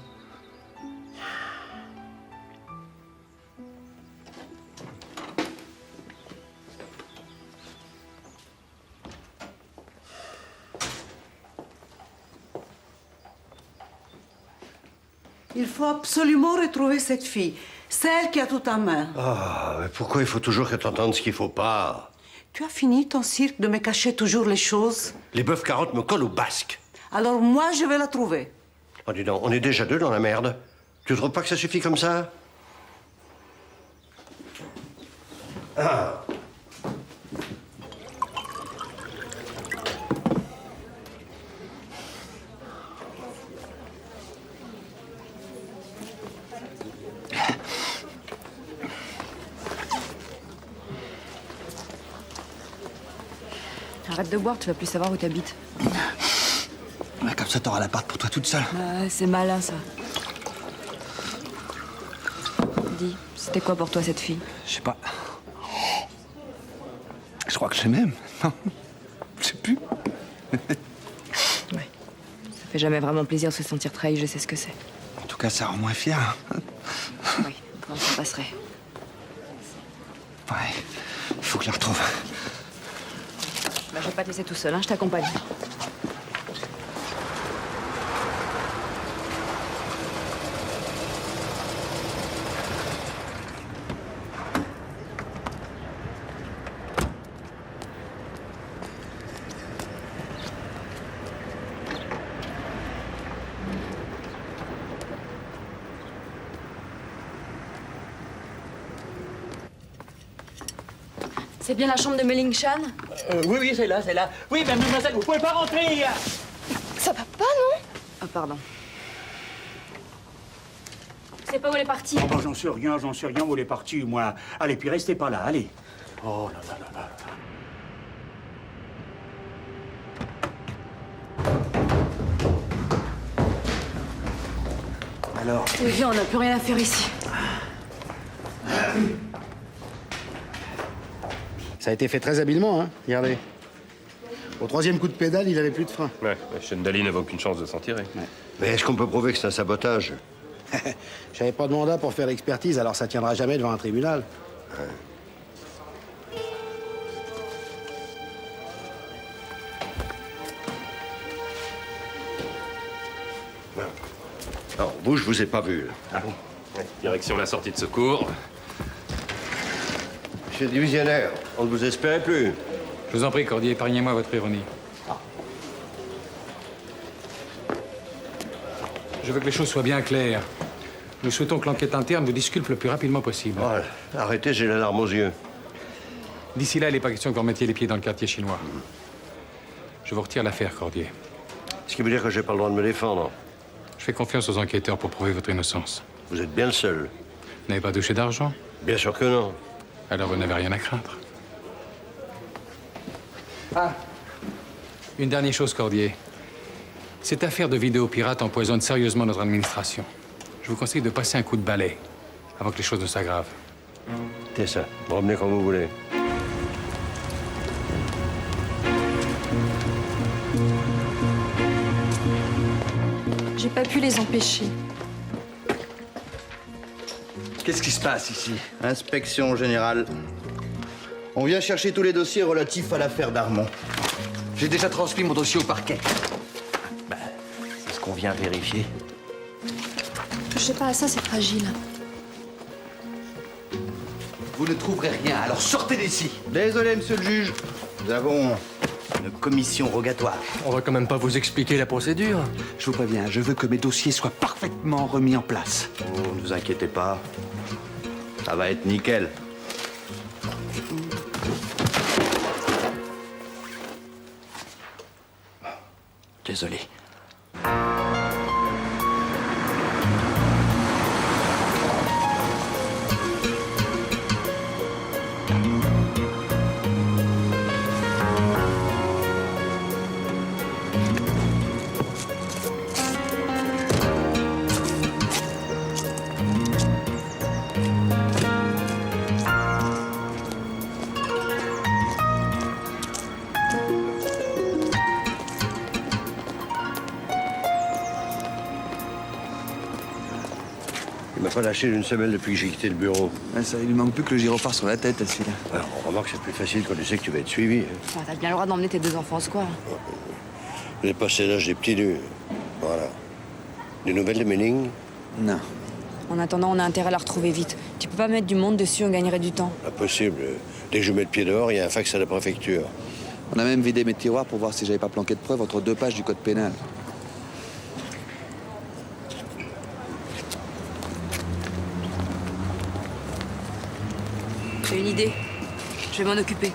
Il faut absolument retrouver cette fille. Celle qui a tout en main. Ah, mais pourquoi il faut toujours que t'entendes ce qu'il faut pas? Tu as fini ton cirque de me cacher toujours les choses? Les bœufs carottes me collent au basque. Alors moi, je vais la trouver. Oh, dis donc, on est déjà deux dans la merde. Tu trouves pas que ça suffit comme ça? Ah. Arrête de boire, tu vas plus savoir où t'habites. Comme ça, t'auras l'appart pour toi toute seule. C'est malin, ça. Dis, c'était quoi pour toi, cette fille? Je sais pas. Je crois que je l'aime. Non, je sais plus. Ça fait jamais vraiment plaisir de se sentir trahi, je sais ce que c'est. En tout cas, ça rend moins fier. Oui, quand ça passerait. Ouais, il faut que je la retrouve. Bah, je vais pas te laisser tout seul, hein, je t'accompagne. C'est bien la chambre de Meling Chan? Oui, c'est là, c'est là. Oui, mais mademoiselle, vous pouvez pas rentrer. Ça va pas, non? Ah, pardon. Tu sais pas où elle est partie? Oh, bah, j'en sais rien où elle est partie, moi. Allez, puis restez pas là, allez. Oh là là là là là. Alors? Viens, on n'a plus rien à faire ici. Ça a été fait très habilement, hein. Regardez. Au troisième coup de pédale, il avait plus de frein. Ouais, Chendali n'avait aucune chance de s'en tirer. Mais est-ce qu'on peut prouver que c'est un sabotage? J'avais pas de mandat pour faire l'expertise, alors ça tiendra jamais devant un tribunal. Alors, vous, je vous ai pas vu. Ah bon? Direction la sortie de secours. Monsieur le divisionnaire, on ne vous espérait plus. Je vous en prie, Cordier, épargnez-moi votre ironie. Je veux que les choses soient bien claires. Nous souhaitons que l'enquête interne vous disculpe le plus rapidement possible. Oh, arrêtez, j'ai la larme aux yeux. D'ici là, il n'est pas question que vous remettiez les pieds dans le quartier chinois. Je vous retire l'affaire, Cordier. Ce qui veut dire que j'ai pas le droit de me défendre. Je fais confiance aux enquêteurs pour prouver votre innocence. Vous êtes bien le seul. Vous n'avez pas touché d'argent? Bien sûr que non. Alors vous n'avez rien à craindre. Ah, une dernière chose, Cordier. Cette affaire de vidéo pirate empoisonne sérieusement notre administration. Je vous conseille de passer un coup de balai avant que les choses ne s'aggravent. C'est ça. Revenez quand vous voulez. J'ai pas pu les empêcher. Qu'est-ce qui se passe ici? Inspection générale. On vient chercher tous les dossiers relatifs à l'affaire Darmon. J'ai déjà transmis mon dossier au parquet. C'est ce qu'on vient vérifier. Touchez pas à ça, c'est fragile. Vous ne trouverez rien, alors sortez d'ici. Désolé, monsieur le juge. Nous avons une commission rogatoire. On va quand même pas vous expliquer la procédure. Je vous préviens, je veux que mes dossiers soient parfaitement remis en place. Oh, ne vous inquiétez pas. Ça va être nickel. Désolé. Il m'a pas lâché d'une semelle depuis que j'ai quitté le bureau. Ça, il lui manque plus que le gyrophare sur la tête, celui-là. Alors, on remarque que c'est plus facile quand tu sais que tu vas être suivi. Enfin, t'as bien le droit d'emmener tes deux enfants au square. J'ai passé l'âge des petits nus. Voilà. Des nouvelles de Méling? Non. En attendant, on a intérêt à la retrouver vite. Tu peux pas mettre du monde dessus, on gagnerait du temps. Impossible. Dès que je mets le pied dehors, il y a un fax à la préfecture. On a même vidé mes tiroirs pour voir si j'avais pas planqué de preuves entre 2 pages du code pénal. J'ai une idée. Je vais m'en occuper.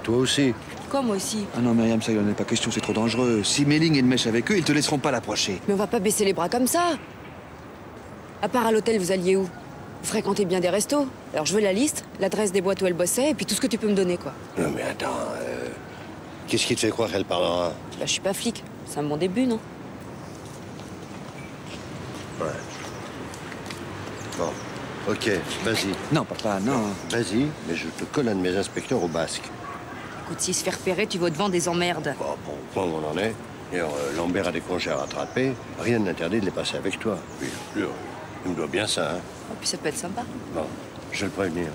Toi aussi? Quoi, moi aussi? Ah non, Myriam, ça y en est pas question, c'est trop dangereux. Si Méling est de mèche avec eux, ils te laisseront pas l'approcher. Mais on va pas baisser les bras comme ça. À part à l'hôtel, vous alliez où? Vous fréquentez bien des restos. Alors je veux la liste, l'adresse des boîtes où elle bossait, et puis tout ce que tu peux me donner, quoi. Non, mais attends, qu'est-ce qui te fait croire qu'elle parlera? Bah, je suis pas flic. C'est un bon début, non? Ouais. Bon, ok, vas-y. Non, papa, non. Vas-y, mais je te colle un de mes inspecteurs au basque. Écoute, s'il se fait repérer, tu vas devant des emmerdes. Bon, pour le point où on en est. D'ailleurs, Lambert a des congés à rattraper. Rien ne l'interdit de les passer avec toi. Puis, il me doit bien ça, hein. Et puis ça peut être sympa. Bon, je vais le prévenir.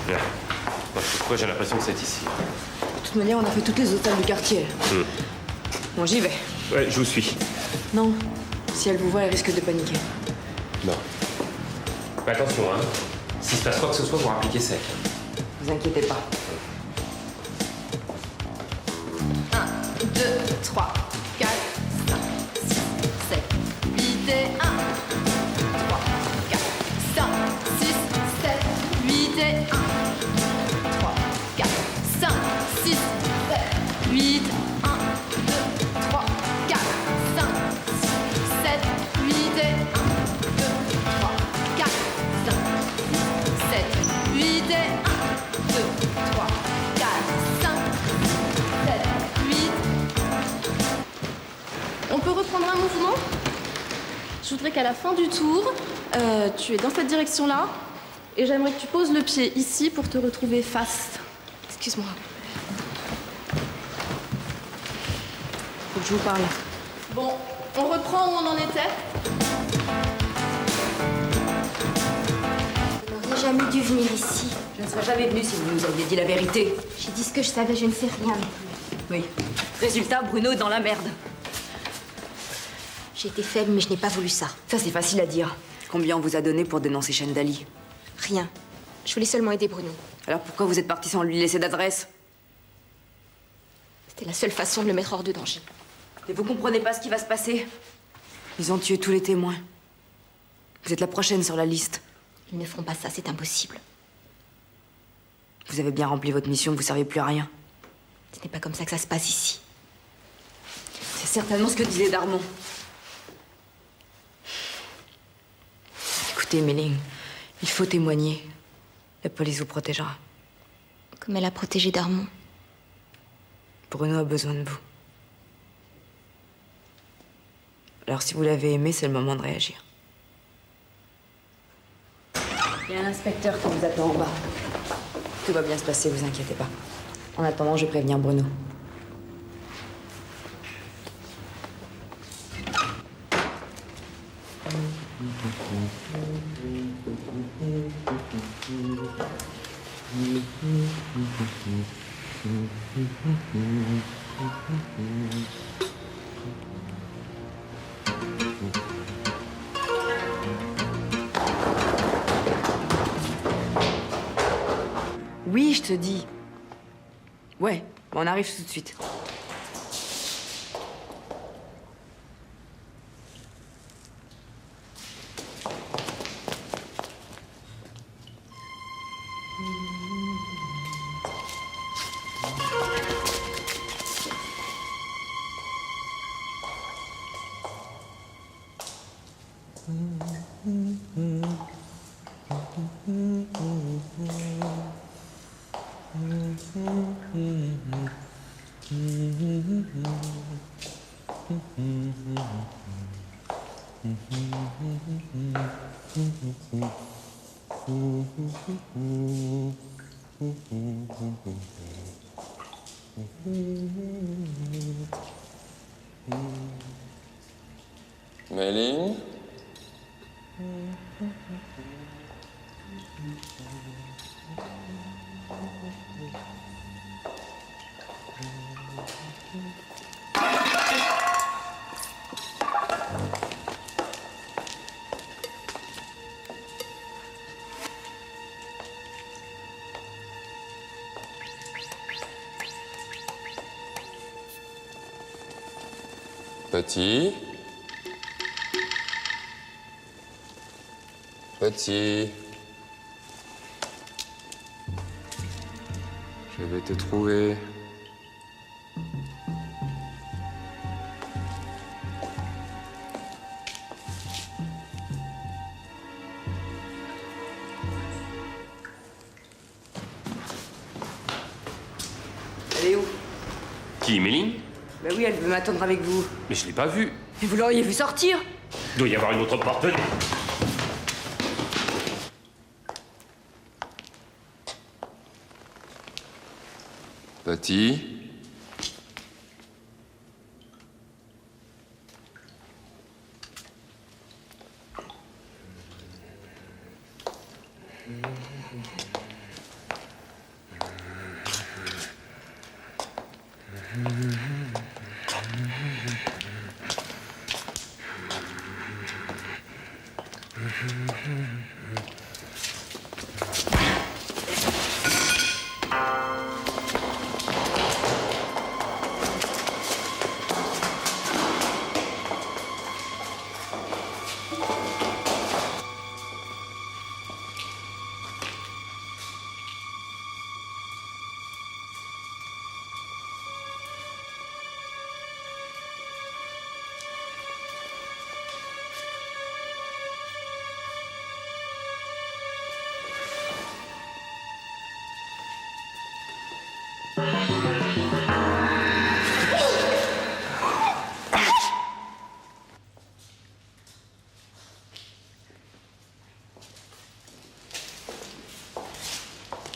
Bien. Pourquoi j'ai l'impression que c'est ici? De toute manière, on a fait toutes les hôtels du quartier. Bon, j'y vais. Ouais, je vous suis. Non. Si elle vous voit, elle risque de paniquer. Non. Mais attention, hein. S'il se passe quoi que ce soit, vous rappliquez sec. Vous inquiétez pas. 2, 3, 4, 5, 6, 7, 8 et 1. 3, 4, 5, 6, 7, 8 et 1. 3, 4, 5, 6, 7, 8, 1, 2, 3, 4, 5, 6, 7, 8 et 1, 2, 3, 4, 5, 7, 8 et 1, 2, 3, 4, 5, 7, 8. On peut reprendre un mouvement? Je voudrais qu'à la fin du tour, tu es dans cette direction-là, et j'aimerais que tu poses le pied ici pour te retrouver face. Excuse-moi. Faut que je vous parle. Bon, on reprend où on en était. On n'aurait jamais dû venir ici. Je ne serais jamais venue si vous nous aviez dit la vérité. J'ai dit ce que je savais, je ne sais rien. Oui. Résultat, Bruno est dans la merde. J'ai été faible, mais je n'ai pas voulu ça. Ça, c'est facile à dire. Combien on vous a donné pour dénoncer Chendali? Rien. Je voulais seulement aider Bruno. Alors pourquoi vous êtes parti sans lui laisser d'adresse? C'était la seule façon de le mettre hors de danger. Et vous comprenez pas ce qui va se passer? Ils ont tué tous les témoins. Vous êtes la prochaine sur la liste. Ils ne feront pas ça, c'est impossible. Vous avez bien rempli votre mission, vous servez plus à rien. Ce n'est pas comme ça que ça se passe ici. C'est certainement ce que disait Darmon. Écoutez, Méling, il faut témoigner. La police vous protégera. Comme elle a protégé Darmon. Bruno a besoin de vous. Alors si vous l'avez aimé, c'est le moment de réagir. Il y a un inspecteur qui vous attend en bas. Tout va bien se passer, vous inquiétez pas. En attendant, je vais prévenir Bruno. Oui, je te dis. Ouais, on arrive tout de suite. Méline? Petit. Petit. Je vais te trouver. Elle est où? Qui, Méline? Bah oui, elle veut m'attendre avec vous. Mais je l'ai pas vue. Mais vous l'auriez vu sortir? Il doit y avoir une autre porte. Venez. Petit.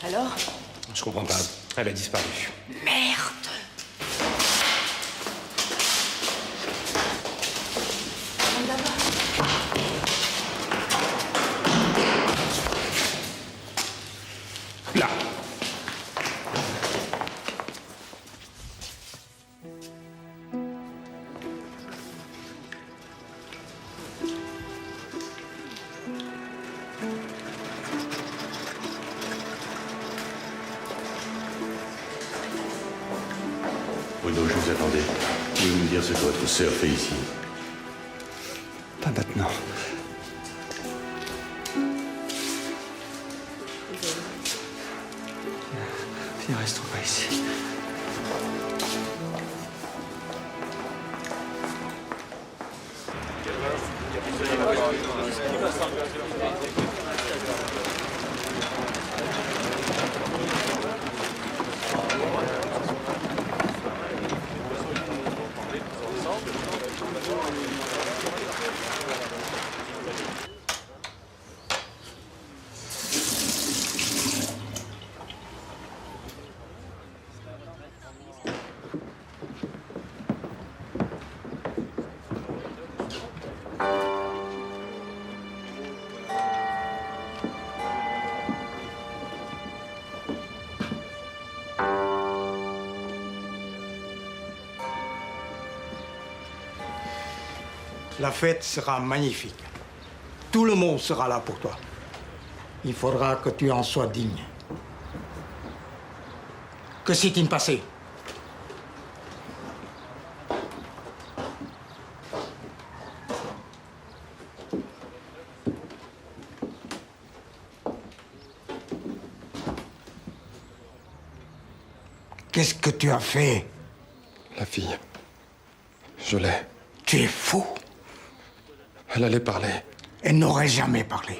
Alors? Je comprends pas. Elle a disparu. Merde! Là. Bruno, je vous attendais. Pouvez-vous me dire ce que votre sœur fait ici? Pas maintenant. Viens, restons pas ici. La fête sera magnifique. Tout le monde sera là pour toi. Il faudra que tu en sois digne. Que s'est-il passé? Qu'est-ce que tu as fait? La fille. Je l'ai. Tu es fou. Elle allait parler. Elle n'aurait jamais parlé.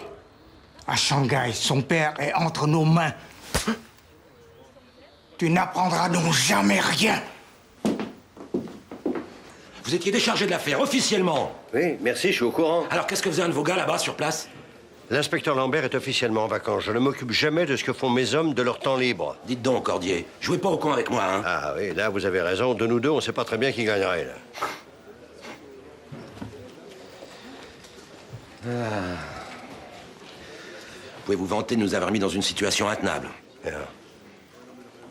À Shanghai, son père est entre nos mains. Tu n'apprendras donc jamais rien. Vous étiez déchargé de l'affaire, officiellement. Oui, merci, je suis au courant. Alors qu'est-ce que faisait un de vos gars là-bas, sur place? L'inspecteur Lambert est officiellement en vacances. Je ne m'occupe jamais de ce que font mes hommes de leur temps libre. Dites donc, Cordier, jouez pas au con avec moi, hein? Ah oui, là, vous avez raison. De nous deux, on sait pas très bien qui gagnerait, là. Vous pouvez vous vanter de nous avoir mis dans une situation intenable.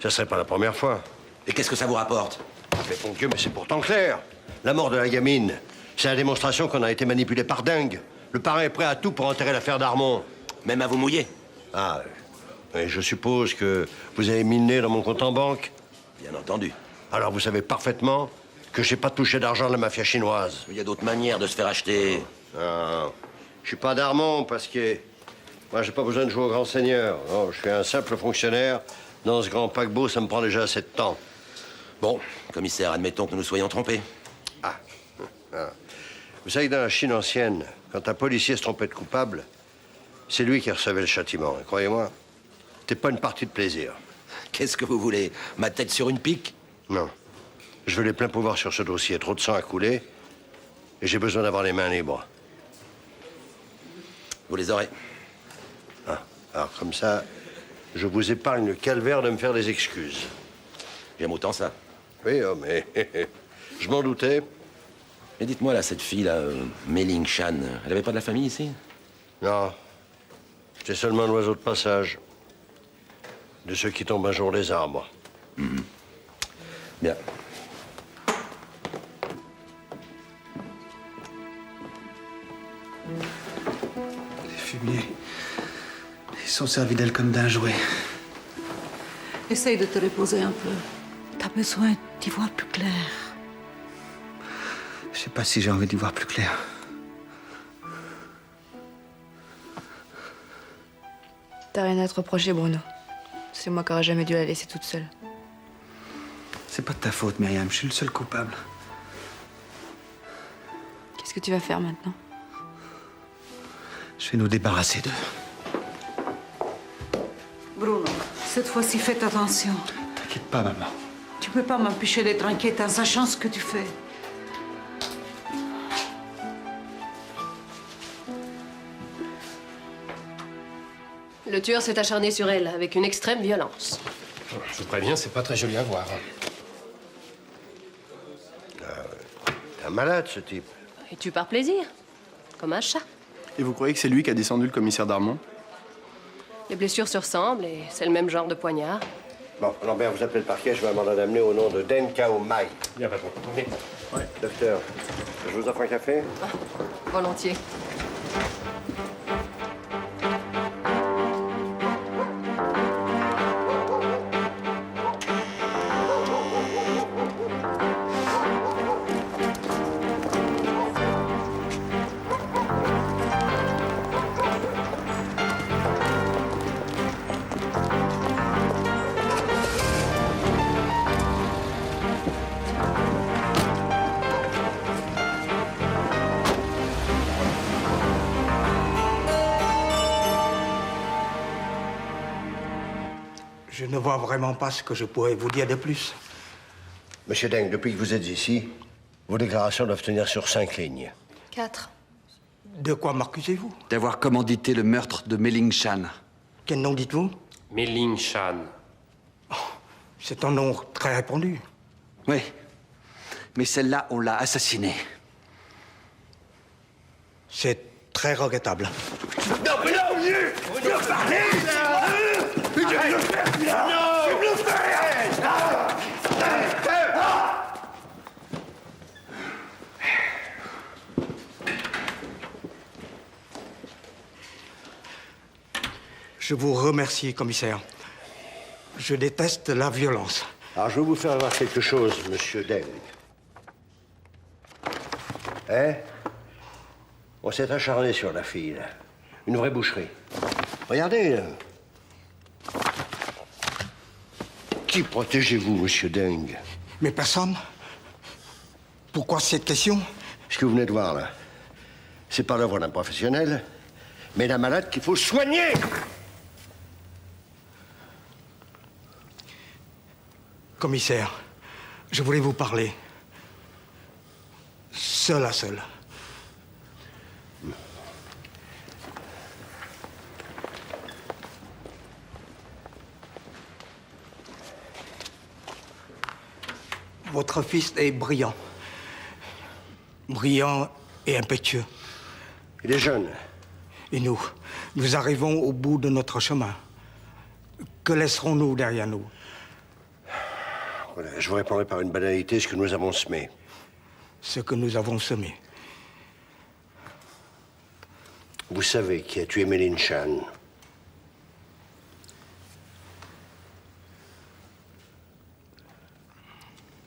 Ça serait pas la première fois. Et qu'est-ce que ça vous rapporte? Mais bon Dieu, mais c'est pourtant clair. La mort de la gamine, c'est la démonstration qu'on a été manipulé par dingue. Le parrain est prêt à tout pour enterrer l'affaire d'Armand. Même à vous mouiller? Ah, oui, je suppose que vous avez mis le nez dans mon compte en banque. Bien entendu. Alors vous savez parfaitement que j'ai pas touché d'argent de la mafia chinoise. Il y a d'autres manières de se faire acheter. Non, je suis pas d'Armand parce que moi j'ai pas besoin de jouer au grand seigneur. Non, je suis un simple fonctionnaire. Dans ce grand paquebot, ça me prend déjà assez de temps. Bon, commissaire, admettons que nous nous soyons trompés. Ah. Vous savez que dans la Chine ancienne, quand un policier se trompait de coupable, c'est lui qui recevait le châtiment. Et croyez-moi, c'était pas une partie de plaisir. Qu'est-ce que vous voulez? Ma tête sur une pique? Non. Je veux les pleins pouvoirs sur ce dossier. Trop de sang a coulé. Et j'ai besoin d'avoir les mains libres. Vous les aurez. Ah. Alors, comme ça, je vous épargne le calvaire de me faire des excuses. J'aime autant ça. Oui, oh, mais je m'en doutais. Mais dites-moi, là, cette fille, là, Mei-Ling Shan, elle avait pas de la famille ici? Non. J'étais seulement un oiseau de passage. De ceux qui tombent un jour des arbres. Bien. Les fumiers, ils sont servis d'elle comme d'un jouet. Essaye de te reposer un peu. T'as besoin d'y voir plus clair. Je sais pas si j'ai envie d'y voir plus clair. T'as rien à te reprocher, Bruno. C'est moi qui aurais jamais dû la laisser toute seule. C'est pas de ta faute, Myriam. Je suis le seul coupable. Qu'est-ce que tu vas faire maintenant? Je vais nous débarrasser d'eux. Bruno, cette fois-ci, faites attention. T'inquiète pas, maman. Tu peux pas m'empêcher d'être inquiète en sachant ce que tu fais. Le tueur s'est acharné sur elle avec une extrême violence. Je vous préviens, c'est pas très joli à voir. C'est un malade, ce type. Et tue par plaisir, comme un chat. Et vous croyez que c'est lui qui a descendu le commissaire Darmon? Les blessures se ressemblent et c'est le même genre de poignard. Bon, Lambert, vous appelez le parquet, je vais un mandat d'amener au nom de Deng Cao Mai. Bien, patron. Venez. Ouais. Docteur, je vous offre un café? Volontiers. Je ne vois vraiment pas ce que je pourrais vous dire de plus. Monsieur Deng, depuis que vous êtes ici, vos déclarations doivent tenir sur 5 lignes. 4. De quoi m'accusez-vous? D'avoir commandité le meurtre de Mei Ling Shan. Quel nom dites-vous? Mei Ling Shan. C'est un nom très répandu. Oui. Mais celle-là, on l'a assassinée. C'est très regrettable. Non, mais non, Bruno, parlez Je vous remercie, commissaire. Je déteste la violence. Alors, je vais vous faire voir quelque chose, monsieur Deng. Hein? On s'est acharné sur la fille, là. Une vraie boucherie. Regardez, là. Qui protégez-vous, monsieur Deng? Mais personne. Pourquoi cette question? Ce que vous venez de voir, là, c'est pas l'œuvre d'un professionnel, mais d'un malade qu'il faut soigner! Commissaire, je voulais vous parler. Seul à seul. Votre fils est brillant. Brillant et impétueux. Il est jeune. Et nous arrivons au bout de notre chemin. Que laisserons-nous derrière nous? Voilà, je vous répondrai par une banalité, ce que nous avons semé. Ce que nous avons semé. Vous savez qui a tué Mei Ling Shan?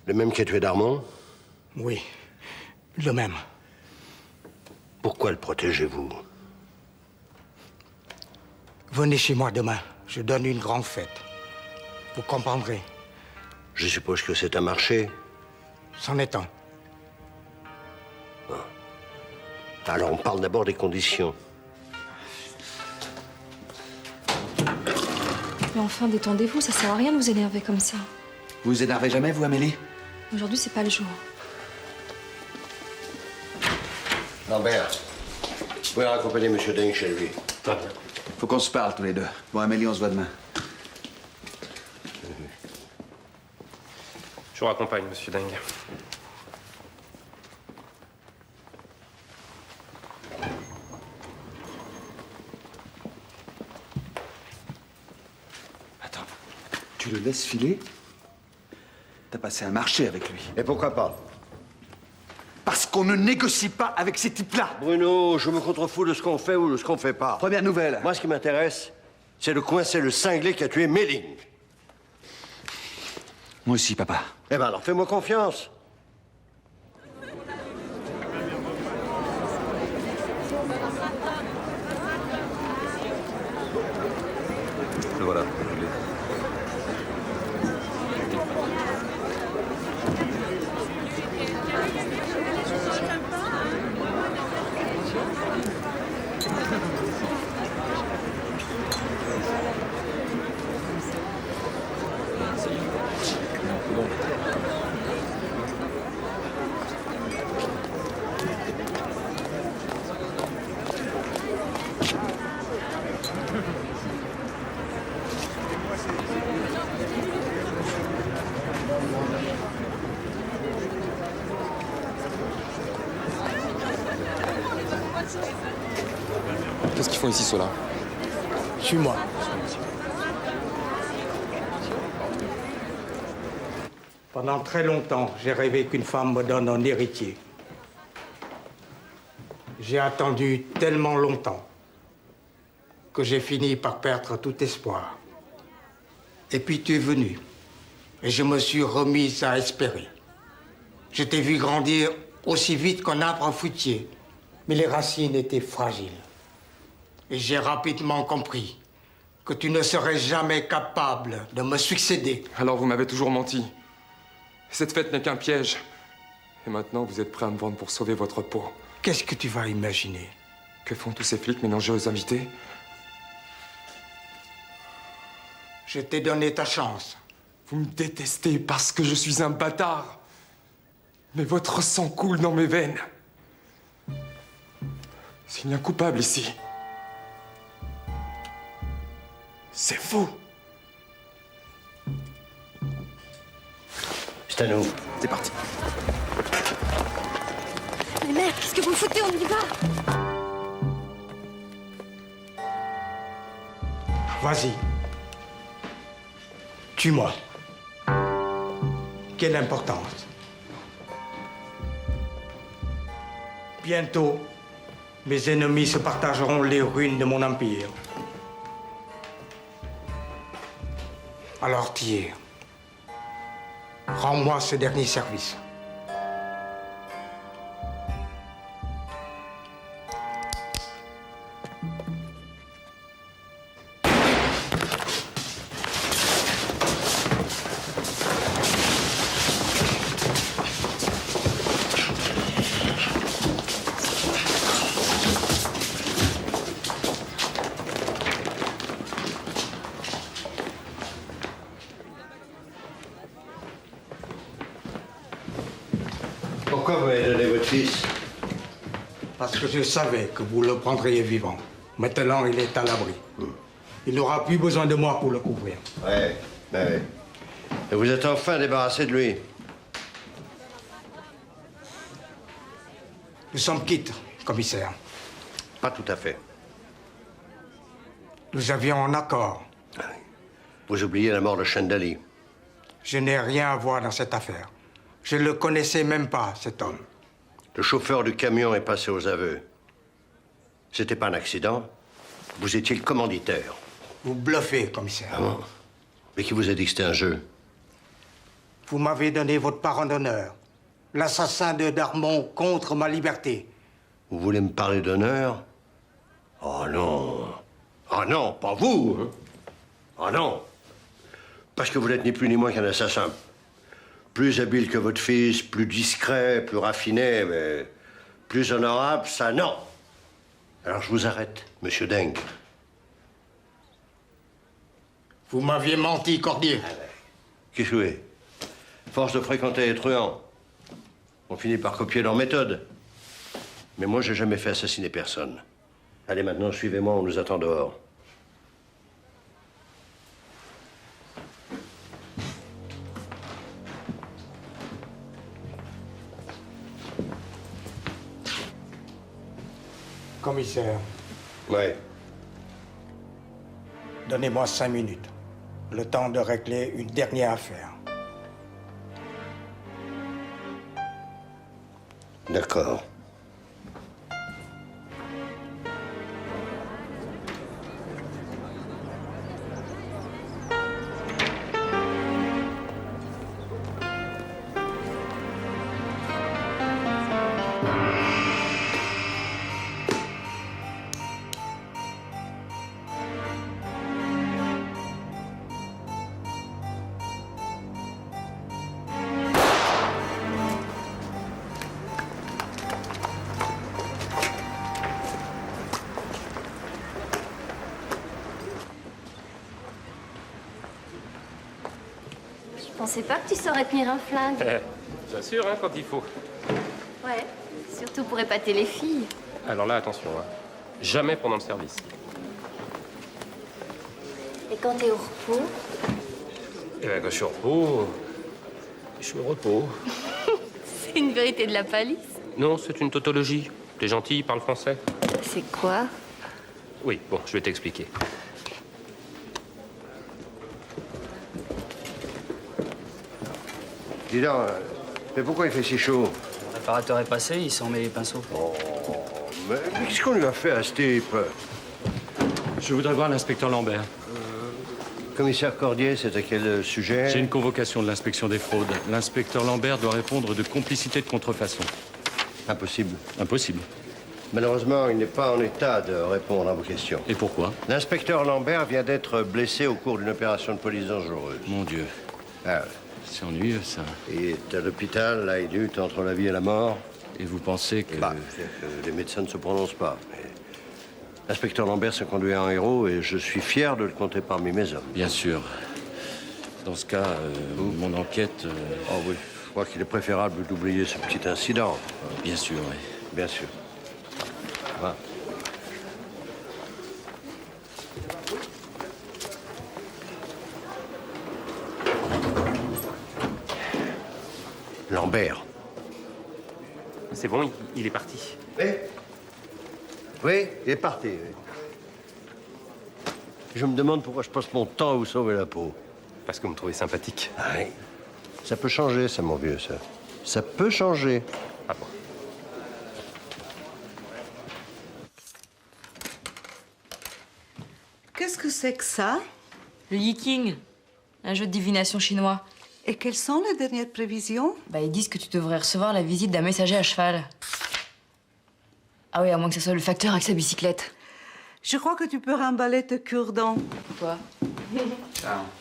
Le même qui a tué Darmon? Oui, le même. Pourquoi le protégez-vous? Venez chez moi demain. Je donne une grande fête. Vous comprendrez. Je suppose que c'est un marché. C'en est un. Alors, on parle d'abord des conditions. Mais enfin, détendez-vous, ça sert à rien de vous énerver comme ça. Vous vous énervez jamais, vous, Amélie? Aujourd'hui, c'est pas le jour. Lambert, vous pouvez raccompagner monsieur Deng chez lui. Très bien. Faut qu'on se parle tous les deux. Bon, Amélie, on se voit demain. Je vous raccompagne, monsieur Deng. Attends, tu le laisses filer? T'as passé un marché avec lui. Et pourquoi pas? Parce qu'on ne négocie pas avec ces types-là. Bruno, je me contrefous de ce qu'on fait ou de ce qu'on fait pas. Première nouvelle. Moi, ce qui m'intéresse, c'est de coincer le cinglé qui a tué Mei Ling. Moi aussi, papa. Eh ben alors, fais-moi confiance. Le voilà. font ici ceux-là? Suis-moi. Pendant très longtemps, j'ai rêvé qu'une femme me donne un héritier. J'ai attendu tellement longtemps que j'ai fini par perdre tout espoir. Et puis tu es venu, et je me suis remise à espérer. Je t'ai vu grandir aussi vite qu'un arbre fruitier, mais les racines étaient fragiles. Et j'ai rapidement compris que tu ne serais jamais capable de me succéder. Alors vous m'avez toujours menti. Cette fête n'est qu'un piège. Et maintenant, vous êtes prêt à me vendre pour sauver votre peau. Qu'est-ce que tu vas imaginer? Que font tous ces flics mélangés aux invités? Je t'ai donné ta chance. Vous me détestez parce que je suis un bâtard. Mais votre sang coule dans mes veines. S'il y a un coupable ici, c'est vous. C'est à nous. C'est parti. Mais merde, qu'est-ce que vous foutez? On y va. Vas-y. Tue-moi. Quelle importance. Bientôt, mes ennemis se partageront les ruines de mon empire. Alors tire. Rends-moi ce dernier service. Pourquoi vous m'avez donné votre fils? Parce que je savais que vous le prendriez vivant. Maintenant, il est à l'abri. Il n'aura plus besoin de moi pour le couvrir. Ouais. Et vous êtes enfin débarrassé de lui. Nous sommes quittes, commissaire. Pas tout à fait. Nous avions un accord. Vous oubliez la mort de Chandali. Je n'ai rien à voir dans cette affaire. Je ne le connaissais même pas, cet homme. Le chauffeur du camion est passé aux aveux. C'était pas un accident. Vous étiez le commanditaire. Vous bluffez, commissaire. Ah bon? Mais qui vous a dit que c'était un jeu? Vous m'avez donné votre parent d'honneur. L'assassin de Darmon contre ma liberté. Vous voulez me parler d'honneur? Oh non. Ah non, pas vous, hein? Ah non. Parce que vous n'êtes ni plus ni moins qu'un assassin. Plus habile que votre fils, plus discret, plus raffiné, mais plus honorable, ça non. Alors je vous arrête, monsieur Deng. Vous m'aviez menti, Cordier. Qu'est-ce que vous voulez? Force de fréquenter les truands, on finit par copier leur méthode. Mais moi, j'ai jamais fait assassiner personne. Allez, maintenant, suivez-moi, on nous attend dehors. Commissaire. Ouais. Donnez-moi 5 minutes. Le temps de régler une dernière affaire. D'accord. Je pensais pas que tu saurais tenir un flingue. J'assure, hein, quand il faut. Ouais, surtout pour épater les filles. Alors là, attention, hein. Jamais pendant le service. Et quand t'es au repos? Eh ben, quand je suis au repos, je suis au repos. C'est une vérité de la palisse. Non, c'est une tautologie. T'es gentil, parle français. C'est quoi? Oui, bon, je vais t'expliquer. Dis donc, mais pourquoi il fait si chaud? Le réparateur est passé, il s'en met les pinceaux. Oh, mais qu'est-ce qu'on lui a fait à ce type? Je voudrais voir l'inspecteur Lambert. Commissaire Cordier, c'est à quel sujet? J'ai une convocation de l'inspection des fraudes. L'inspecteur Lambert doit répondre de complicité de contrefaçon. Impossible. Impossible. Malheureusement, il n'est pas en état de répondre à vos questions. Et pourquoi? L'inspecteur Lambert vient d'être blessé au cours d'une opération de police dangereuse. Mon Dieu. Ah, c'est ennuyeux, ça. Il est à l'hôpital, là, il lutte entre la vie et la mort. Et vous pensez que... Les médecins ne se prononcent pas. Mais l'inspecteur Lambert s'est conduit en héros et je suis fier de le compter parmi mes hommes. Bien sûr. Dans ce cas, mon enquête... Oh oui, je crois qu'il est préférable d'oublier ce petit incident. Bien sûr, oui. Bien sûr. Voilà. Lambert. C'est bon, il est parti. Oui, il est parti. Oui. Je me demande pourquoi je passe mon temps à vous sauver la peau. Parce que vous me trouvez sympathique. Ah oui. Ça peut changer, ça, mon vieux, ça. Ça peut changer. Ah bon? Qu'est-ce que c'est que ça? Le Yiking, un jeu de divination chinois. Et quelles sont les dernières prévisions? Bah, ils disent que tu devrais recevoir la visite d'un messager à cheval. Ah oui, à moins que ce soit le facteur avec sa bicyclette. Je crois que tu peux remballer tes cure-dents. Quoi?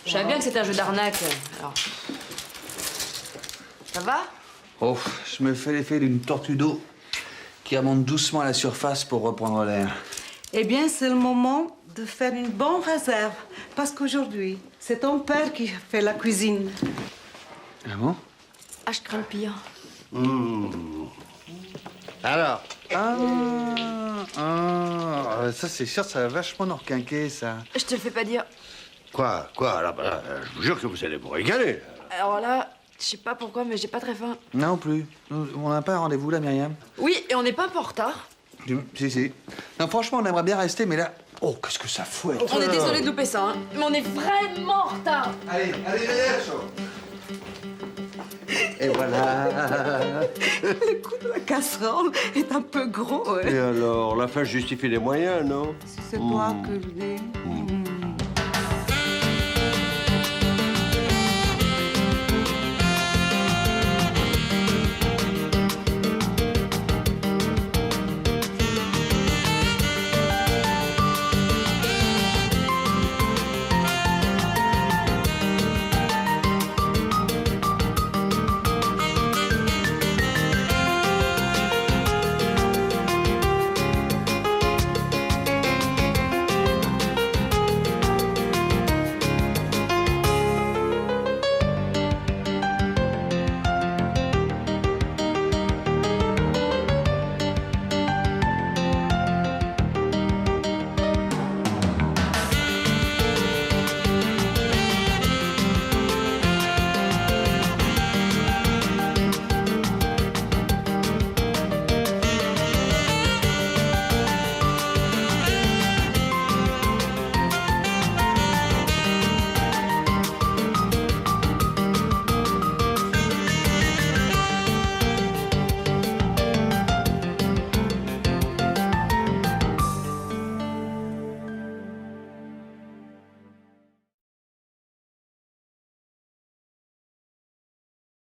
Je savais bien que c'était un jeu d'arnaque. Alors... Ça va? Oh, je me fais l'effet d'une tortue d'eau qui remonte doucement à la surface pour reprendre l'air. Eh bien, c'est le moment de faire une bonne réserve. Parce qu'aujourd'hui, c'est ton père qui fait la cuisine. Ah bon? Ah, je crains le pire. Alors? Ça c'est sûr, ça va vachement nous requinquer, ça. Je te le fais pas dire. Quoi? Là, je vous jure que vous allez vous régaler. Alors là, je sais pas pourquoi, mais j'ai pas très faim. Non plus. On n'a pas un rendez-vous là, Myriam? Oui, et on n'est pas un peu en retard. Si. Non, franchement, on aimerait bien rester, mais là... Oh, qu'est-ce que ça fouette! On est désolé de louper ça, hein, mais on est vraiment en retard. Allez, et voilà. Le coup de la casserole est un peu gros. Et alors, la fin justifie les moyens, non? C'est toi que je dis.